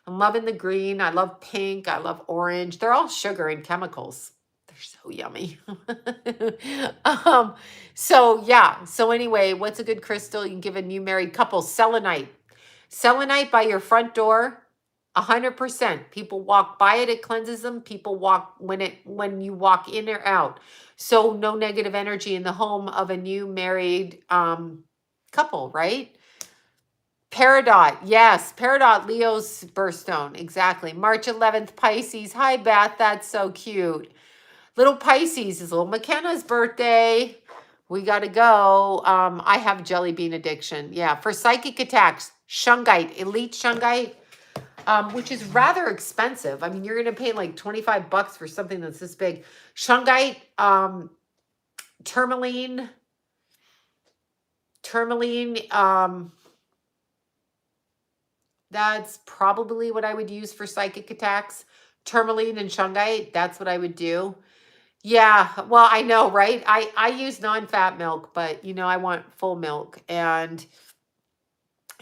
I'm loving the green. I love pink. I love orange. They're all sugar and chemicals. They're so yummy. So yeah. So anyway, what's a good crystal you can give a new married couple? Selenite. Selenite by your front door, 100%. People walk by it, it cleanses them. People walk when you walk in or out. So no negative energy in the home of a new married couple, right? Peridot, yes. Peridot, Leo's birthstone, exactly. March 11th, Pisces. Hi, Beth, that's so cute. Little Pisces is little McKenna's birthday. We got to go. I have jelly bean addiction. Yeah, for psychic attacks, shungite, elite shungite, which is rather expensive. I mean, you're going to pay like $25 for something that's this big. Shungite, tourmaline, that's probably what I would use for psychic attacks. Tourmaline and shungite, that's what I would do. Yeah, well, I know, right? I use non-fat milk, but you know, I want full milk. And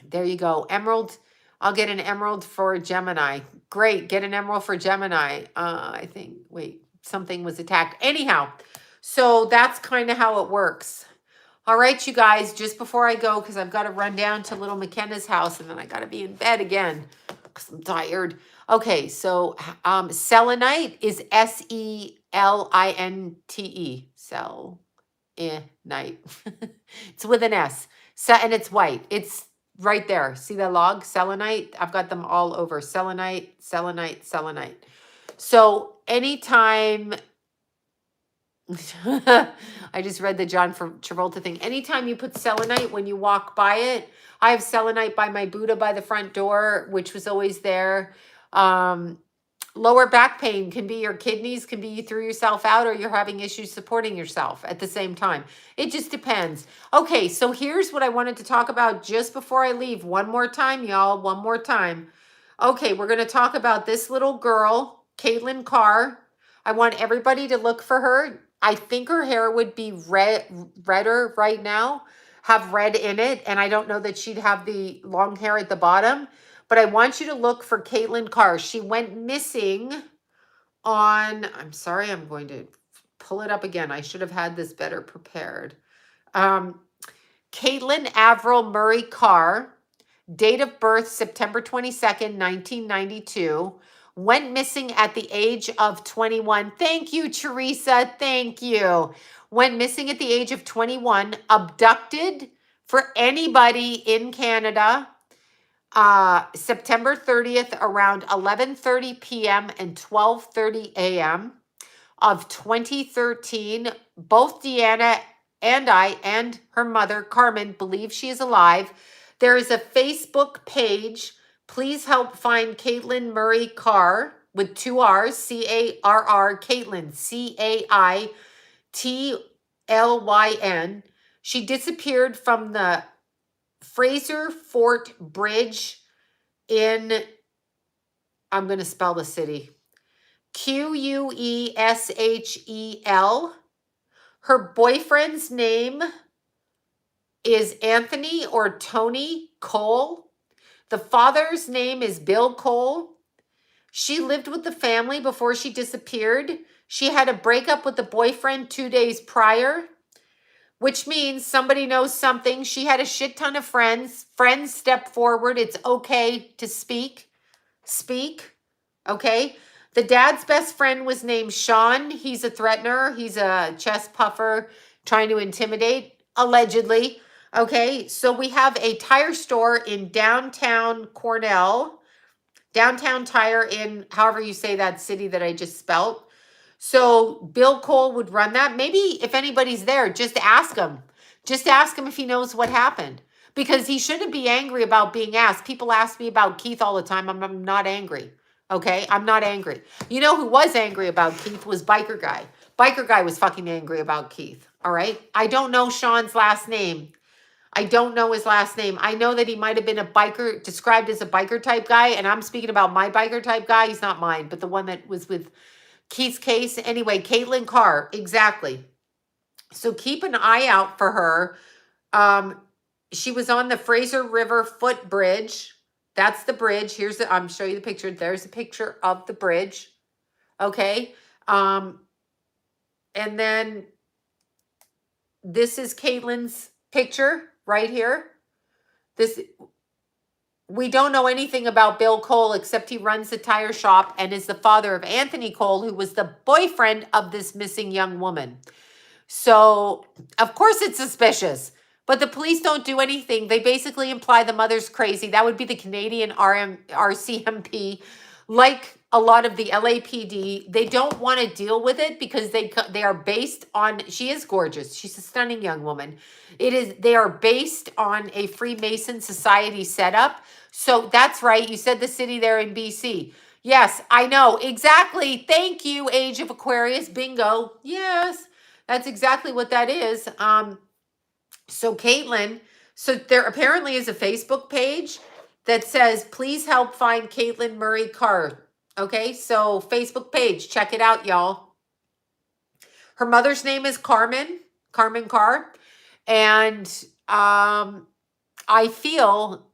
there you go. Emerald. I'll get an emerald for Gemini. Great. Get an emerald for Gemini. I think, wait, something was attacked. Anyhow, so that's kind of how it works. All right, you guys, just before I go, because I've got to run down to little McKenna's house and then I got to be in bed again because I'm tired. Okay, so selenite is Selinite. Night. It's with an S. And it's white. It's right there. See the log? Selenite. I've got them all over. Selenite. So anytime, I just read the John Travolta thing. Anytime you put selenite when you walk by it, I have selenite by my Buddha by the front door, which was always there. Lower back pain can be your kidneys, can be you threw yourself out or you're having issues supporting yourself at the same time. It just depends. Okay, so here's what I wanted to talk about just before I leave. One more time, y'all. One more time. Okay, we're going to talk about this little girl, Caitlyn Carr. I want everybody to look for her. I think her hair would be redder right now, have red in it. And I don't know that she'd have the long hair at the bottom. But I want you to look for Caitlyn Carr. She went missing on, I'm sorry, I'm going to pull it up again. I should have had this better prepared. Caitlyn Avril Murray Carr, date of birth September 22nd, 1992, went missing at the age of 21. Thank you, Teresa. Thank you. Went missing at the age of 21, abducted for anybody in Canada. September 30th around 11:30 p.m. and 12:30 a.m. of 2013. Both Deanna and I and her mother, Carmen, believe she is alive. There is a Facebook page. Please help find Caitlyn Murray Carr with 2 R's, C-A-R-R, Caitlyn, C-A-I-T-L-Y-N. She disappeared from the Fraser Fort Bridge in, I'm going to spell the city, Queshel. Her boyfriend's name is Anthony or Tony Cole. The father's name is Bill Cole. She lived with the family before she disappeared. She had a breakup with the boyfriend 2 days prior, which means somebody knows something. She had a shit ton of friends. Friends step forward. It's okay to speak. Speak. Okay. The dad's best friend was named Sean. He's a threatener. He's a chest puffer trying to intimidate, allegedly. Okay. So we have a tire store in downtown Quesnel, downtown tire in however you say that city that I just spelt. So Bill Cole would run that. Maybe if anybody's there, just ask him. Just ask him if he knows what happened. Because he shouldn't be angry about being asked. People ask me about Keith all the time. I'm not angry. Okay? I'm not angry. You know who was angry about Keith was Biker Guy. Biker Guy was fucking angry about Keith. All right? I don't know Sean's last name. I don't know his last name. I know that he might have been a biker, described as a biker type guy. And I'm speaking about my biker type guy. He's not mine, but the one that was with Keith's case. Anyway, Caitlyn Carr. Exactly. So keep an eye out for her. She was on the Fraser River footbridge. That's the bridge. Here's the, I'm show you the picture. There's a picture of the bridge. Okay. And then this is Caitlyn's picture right here. This, we don't know anything about Bill Cole except he runs the tire shop and is the father of Anthony Cole, who was the boyfriend of this missing young woman. So, of course it's suspicious, but the police don't do anything. They basically imply the mother's crazy. That would be the Canadian RCMP, like a lot of the LAPD. They don't want to deal with it because they are based on, she is gorgeous. She's a stunning young woman. They are based on a Freemason society setup. So that's right. You said the city there in BC. Yes, I know. Exactly. Thank you, Age of Aquarius. Bingo. Yes. That's exactly what that is. So Caitlyn, so there apparently is a Facebook page that says, please help find Caitlyn Murray Carr. Okay, so Facebook page, check it out, y'all. Her mother's name is Carmen Carr. And I feel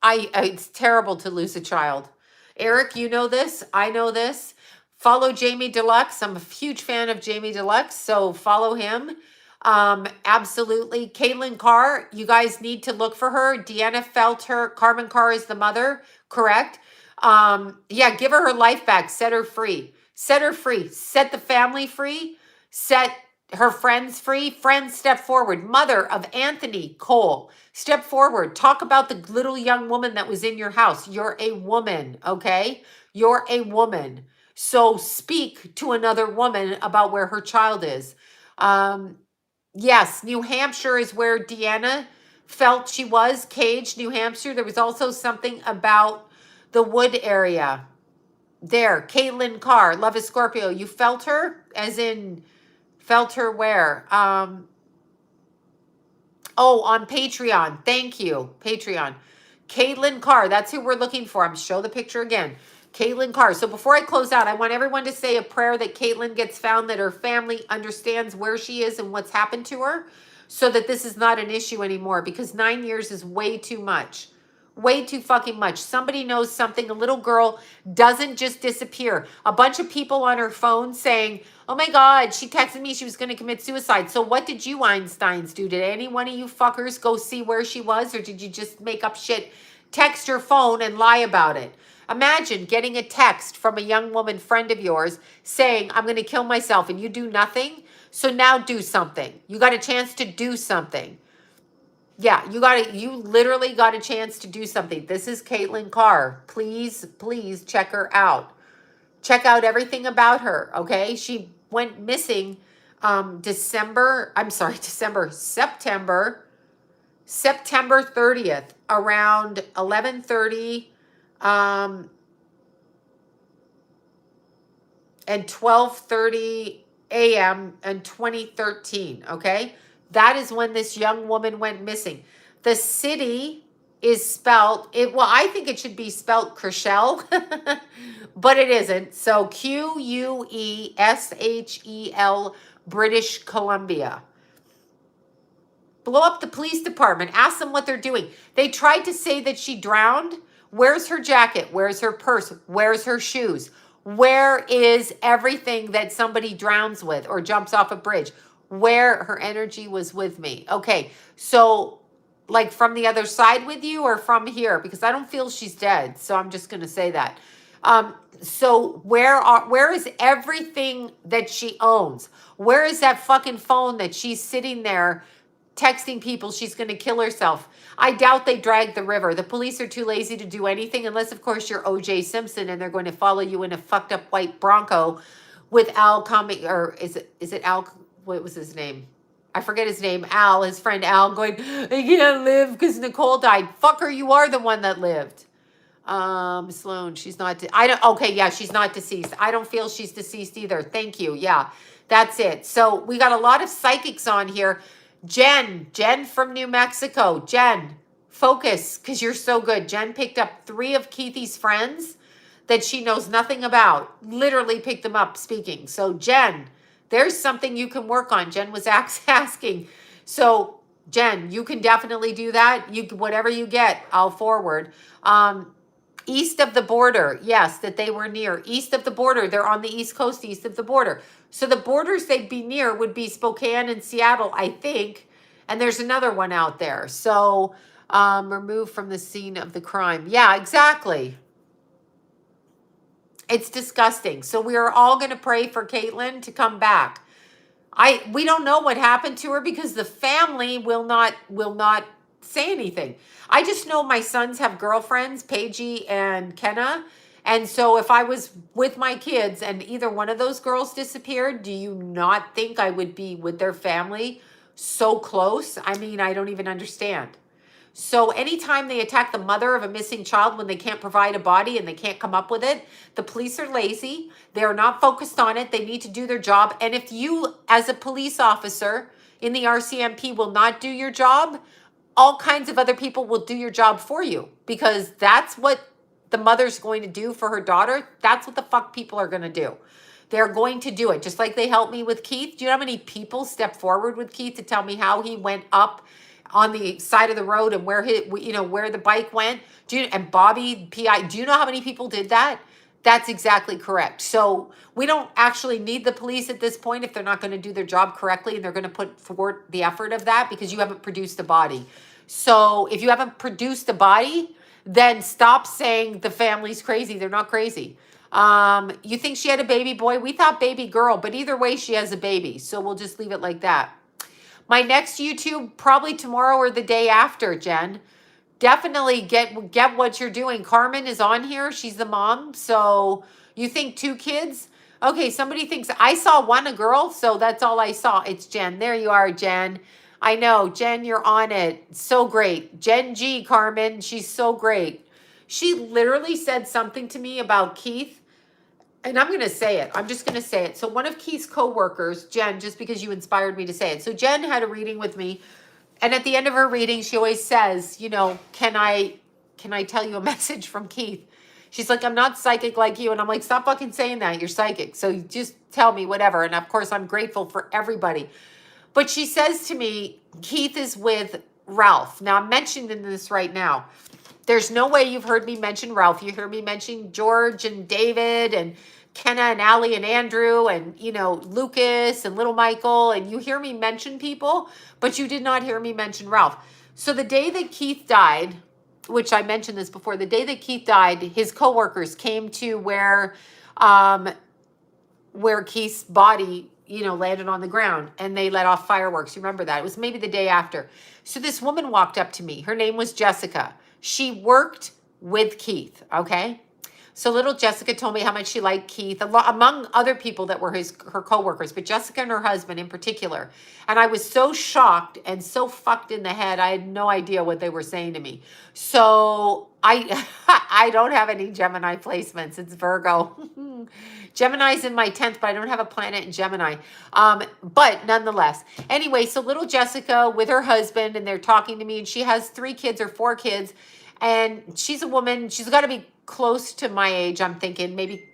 it's terrible to lose a child. Eric, you know this. I know this. Follow Jamie Deluxe. I'm a huge fan of Jamie Deluxe, so follow him. Absolutely. Caitlyn Carr, you guys need to look for her. Deanna felt her. Carmen Carr is the mother, correct? Yeah, give her life back. Set her free. Set her free. Set the family free. Set her friends free. Friends, step forward. Mother of Anthony Cole, step forward. Talk about the little young woman that was in your house. You're a woman, okay? You're a woman. So speak to another woman about where her child is. Yes, New Hampshire is where Deanna felt she was. Cage, New Hampshire. There was also something about the Wood area. There, Caitlyn Carr, Love is Scorpio. You felt her? As in, felt her where? Oh, on Patreon. Thank you, Patreon. Caitlyn Carr, that's who we're looking for. I'm show the picture again. Caitlyn Carr. So before I close out, I want everyone to say a prayer that Caitlyn gets found, that her family understands where she is and what's happened to her, so that this is not an issue anymore, because 9 years is way too much. Way too fucking much. Somebody knows something. A little girl doesn't just disappear. A bunch of people on her phone saying, oh my God, she texted me she was going to commit suicide. So what did you Einsteins do? Did any one of you fuckers go see where she was, or did you just make up shit, text your phone and lie about it? Imagine getting a text from a young woman friend of yours saying, I'm going to kill myself, and you do nothing. So now do something. You got a chance to do something. Yeah, you literally got a chance to do something. This is Caitlyn Carr. Please, please check her out. Check out everything about her, okay? She went missing September 30th around 11:30 and 12:30 a.m. in 2013, okay? That is when this young woman went missing. The city is spelt, well, I think it should be spelt Quesnel, but it isn't. So Queshel, British Columbia. Blow up the police department. Ask them what they're doing. They tried to say that she drowned. Where's her jacket? Where's her purse? Where's her shoes? Where is everything that somebody drowns with or jumps off a bridge? Where her energy was with me. Okay, so like from the other side with you or from here? Because I don't feel she's dead. So I'm just going to say that. So where is everything that she owns? Where is that fucking phone that she's sitting there texting people she's going to kill herself? I doubt they dragged the river. The police are too lazy to do anything unless, of course, you're O.J. Simpson and they're going to follow you in a fucked up white Bronco with Al coming, or is it Al? What was his name? I forget his name. Al, his friend Al, going, I can't live because Nicole died. Fucker, you are the one that lived. Sloan, she's not, okay, yeah, she's not deceased. I don't feel she's deceased either. Thank you. Yeah, that's it. So we got a lot of psychics on here. Jen from New Mexico. Jen, focus, because you're so good. Jen picked up 3 of Keithy's friends that she knows nothing about. Literally picked them up speaking. So Jen, there's something you can work on. Jen was asking. So Jen, you can definitely do that. Whatever you get, I'll forward. East of the border, yes, that they were near. East of the border, they're on the East Coast, east of the border. So the borders they'd be near would be Spokane and Seattle, I think. And there's another one out there. So removed from the scene of the crime. Yeah, exactly. It's disgusting. So we are all going to pray for Caitlyn to come back. We don't know what happened to her because the family will not say anything. I just know my sons have girlfriends, Paigey and Kenna. And so if I was with my kids and either one of those girls disappeared, do you not think I would be with their family so close? I mean, I don't even understand. So anytime they attack the mother of a missing child when they can't provide a body and they can't come up with it, the police are lazy. They are not focused on it. They need to do their job. And if you, as a police officer in the RCMP, will not do your job, all kinds of other people will do your job for you, because that's what the mother's going to do for her daughter. That's what the fuck people are going to do. They're going to do it. Just like they helped me with Keith. Do you know how many people stepped forward with Keith to tell me how he went up on the side of the road and where where the bike went? And Bobby PI, do you know how many people did that? That's exactly correct. So we don't actually need the police at this point if they're not going to do their job correctly and they're going to put forward the effort of that, because you haven't produced a body. So if you haven't produced a body, then stop saying the family's crazy. They're not crazy. You think she had a baby boy? We thought baby girl, but either way, she has a baby. So we'll just leave it like that. My next YouTube, probably tomorrow or the day after, Jen. Definitely get what you're doing. Carmen is on here. She's the mom. So you think 2 kids? Okay, somebody thinks, I saw one, a girl, so that's all I saw. It's Jen. There you are, Jen. I know, Jen, you're on it. So great. Jen G, Carmen, she's so great. She literally said something to me about Keith, and I'm going to say it. I'm just going to say it. So one of Keith's co-workers, Jen, just because you inspired me to say it. So Jen had a reading with me, and at the end of her reading, she always says, can I tell you a message from Keith? She's like, I'm not psychic like you. And I'm like, stop fucking saying that. You're psychic. So you just tell me whatever. And of course, I'm grateful for everybody. But she says to me, Keith is with Ralph. Now, I'm mentioning this right now. There's no way you've heard me mention Ralph. You hear me mention George and David and Kenna and Allie and Andrew and, Lucas and little Michael. And you hear me mention people, but you did not hear me mention Ralph. So the day that Keith died, which I mentioned this before, the day that Keith died, his coworkers came to where Keith's body landed on the ground, and they let off fireworks. You remember that? It was maybe the day after. So this woman walked up to me. Her name was Jessica. She worked with Keith, okay? So little Jessica told me how much she liked Keith, among other people that were her coworkers, but Jessica and her husband in particular. And I was so shocked and so fucked in the head, I had no idea what they were saying to me. So I don't have any Gemini placements. It's Virgo. Gemini's in my 10th, but I don't have a planet in Gemini. But nonetheless, anyway, so little Jessica with her husband, and they're talking to me, and she has 3 kids or 4 kids, and she's a woman. She's got to be close to my age, I'm thinking, maybe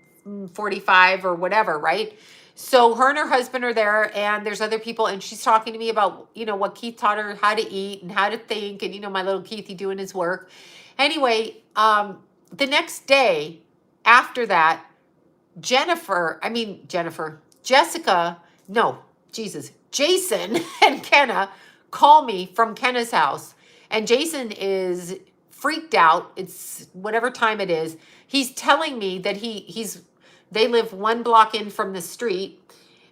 45 or whatever, right? So her and her husband are there, and there's other people, and she's talking to me about, what Keith taught her how to eat and how to think, and, my little Keithy doing his work. Anyway, the next day after that, Jason and Kenna call me from Kenna's house, and Jason is freaked out. It's whatever time it is. He's telling me that they live 1 block in from the street,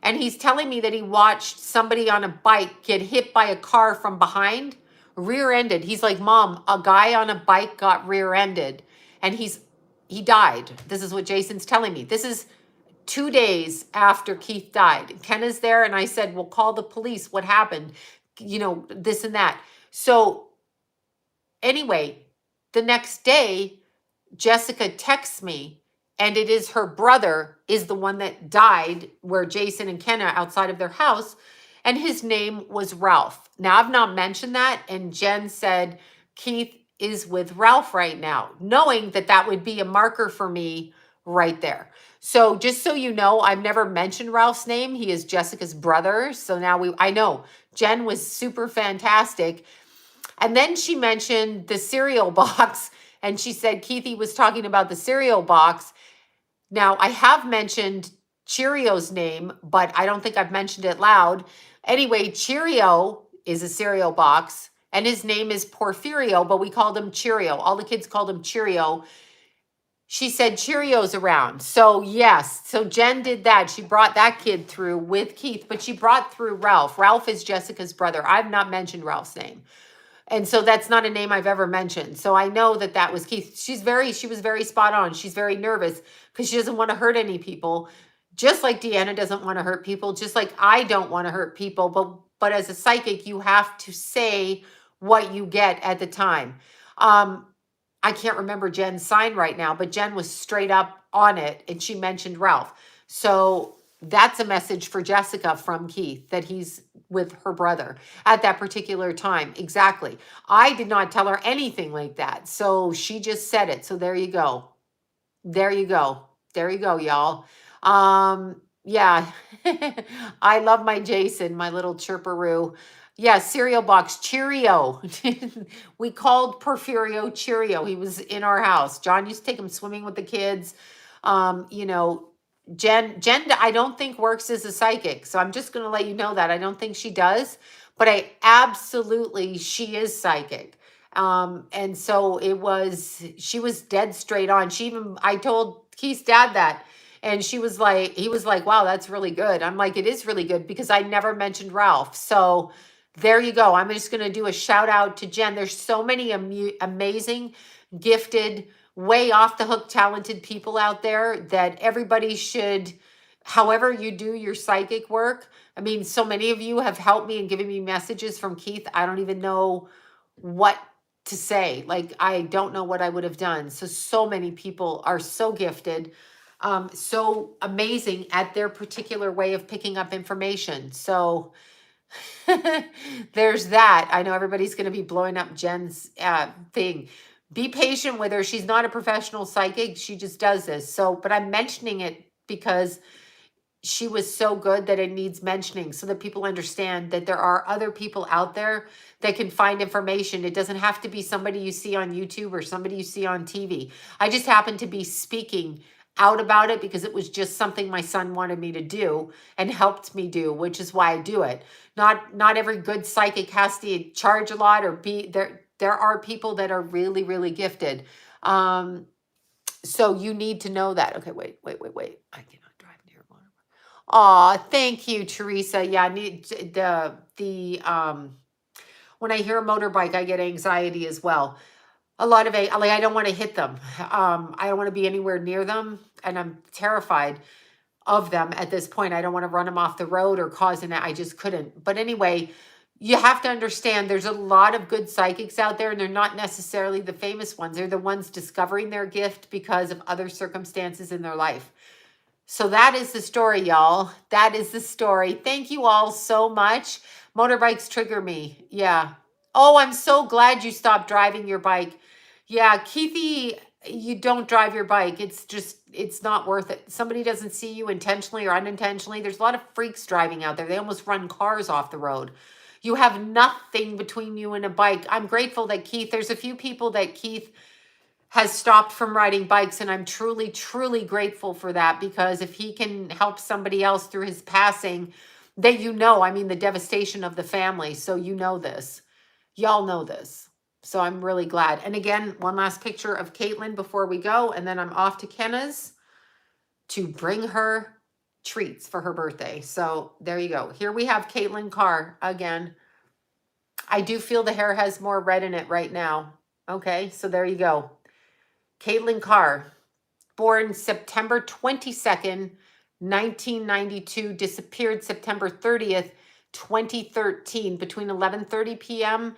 and he's telling me that he watched somebody on a bike get hit by a car from behind, rear-ended. He's like, Mom, a guy on a bike got rear-ended, and he died. This is what Jason's telling me. This is 2 days after Keith died. Kenna's there, and I said, well, call the police. What happened? This and that. So anyway, the next day, Jessica texts me, and it is her brother is the one that died where Jason and Kenna outside of their house, and his name was Ralph. Now, I've not mentioned that, and Jen said Keith is with Ralph right now, knowing that that would be a marker for me right there. So just so you know, I've never mentioned Ralph's name. He is Jessica's brother. So now I know Jen was super fantastic. And then she mentioned the cereal box, and she said Keithy was talking about the cereal box. Now, I have mentioned Cheerio's name, but I don't think I've mentioned it loud. Anyway, Cheerio is a cereal box, and his name is Porfirio, but we called him Cheerio. All the kids called him Cheerio. She said Cheerios around. So yes, so Jen did that. She brought that kid through with Keith, but she brought through Ralph. Ralph is Jessica's brother. I've not mentioned Ralph's name. And so that's not a name I've ever mentioned. So I know that that was Keith. She was very spot on. She's very nervous because she doesn't want to hurt any people. Just like Deanna doesn't want to hurt people, just like I don't want to hurt people. But as a psychic, you have to say what you get at the time. I can't remember Jen's sign right now, but Jen was straight up on it, and she mentioned Ralph. So that's a message for Jessica from Keith, that he's with her brother at that particular time. Exactly. I did not tell her anything like that. So she just said it. So there you go. There you go. There you go, y'all. Yeah. I love my Jason, my little chirperoo. Yeah, cereal box, Cheerio. We called Porfirio Cheerio. He was in our house. John used to take him swimming with the kids. Jen, I don't think works as a psychic. So I'm just going to let you know that. I don't think she does, but she is psychic. And so she was dead straight on. I told Keith's dad that, and he was like, wow, that's really good. I'm like, it is really good because I never mentioned Ralph. So there you go. I'm just going to do a shout out to Jen. There's so many amazing, gifted, way off the hook, talented people out there that everybody should, however you do your psychic work. I mean, so many of you have helped me and given me messages from Keith. I don't even know what to say. Like, I don't know what I would have done. So many people are so gifted, so amazing at their particular way of picking up information. So there's that. I know everybody's going to be blowing up Jen's thing. Be patient with her. She's not a professional psychic. She just does this. So, but I'm mentioning it because she was so good that it needs mentioning so that people understand that there are other people out there that can find information. It doesn't have to be somebody you see on YouTube or somebody you see on TV. I just happen to be speaking out about it because it was just something my son wanted me to do and helped me do, which is why I do it. Not every good psychic has to charge a lot or be there. There are people that are really, really gifted. So you need to know that. Okay, wait. I cannot drive near one. Aw, thank you, Teresa. Yeah, I need when I hear a motorbike, I get anxiety as well. A lot of I don't want to hit them. I don't want to be anywhere near them, and I'm terrified of them at this point. I don't want to run them off the road or cause an. I just couldn't. But anyway, you have to understand there's a lot of good psychics out there, and they're not necessarily the famous ones. They're the ones discovering their gift because of other circumstances in their life. So that is the story, y'all. That is the story. Thank you all so much. Motorbikes trigger me. Yeah. Oh, I'm so glad you stopped driving your bike. Yeah, Keithy, you don't drive your bike. It's just, it's not worth it. Somebody doesn't see you intentionally or unintentionally. There's a lot of freaks driving out there. They almost run cars off the road. You have nothing between you and a bike. I'm grateful that Keith, there's a few people that Keith has stopped from riding bikes, and I'm truly, truly grateful for that, because if he can help somebody else through his passing, that I mean, the devastation of the family. So this. Y'all know this. So I'm really glad. And again, one last picture of Caitlyn before we go, and then I'm off to Kenna's to bring her treats for her birthday. So there you go. Here we have Caitlyn Carr again. I do feel the hair has more red in it right now. Okay, so there you go. Caitlyn Carr, born September 22nd, 1992, disappeared September 30th, 2013, between 11:30 p.m.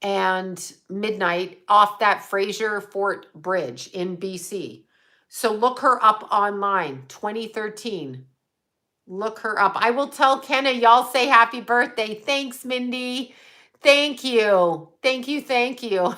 and midnight off that Fraser Fort Bridge in BC. So look her up online, 2013. Look her up. I will tell Kenna, y'all say happy birthday. Thanks, Mindy. Thank you. Thank you. Thank you.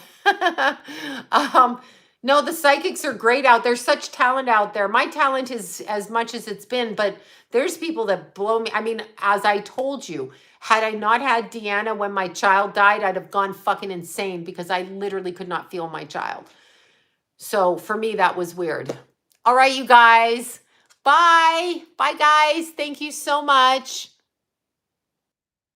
No, the psychics are great out there. Such talent out there. My talent is as much as it's been, but there's people that blow me. I mean, as I told you, had I not had Deanna when my child died, I'd have gone fucking insane, because I literally could not feel my child. So for me, that was weird. All right, you guys. Bye. Bye, guys. Thank you so much.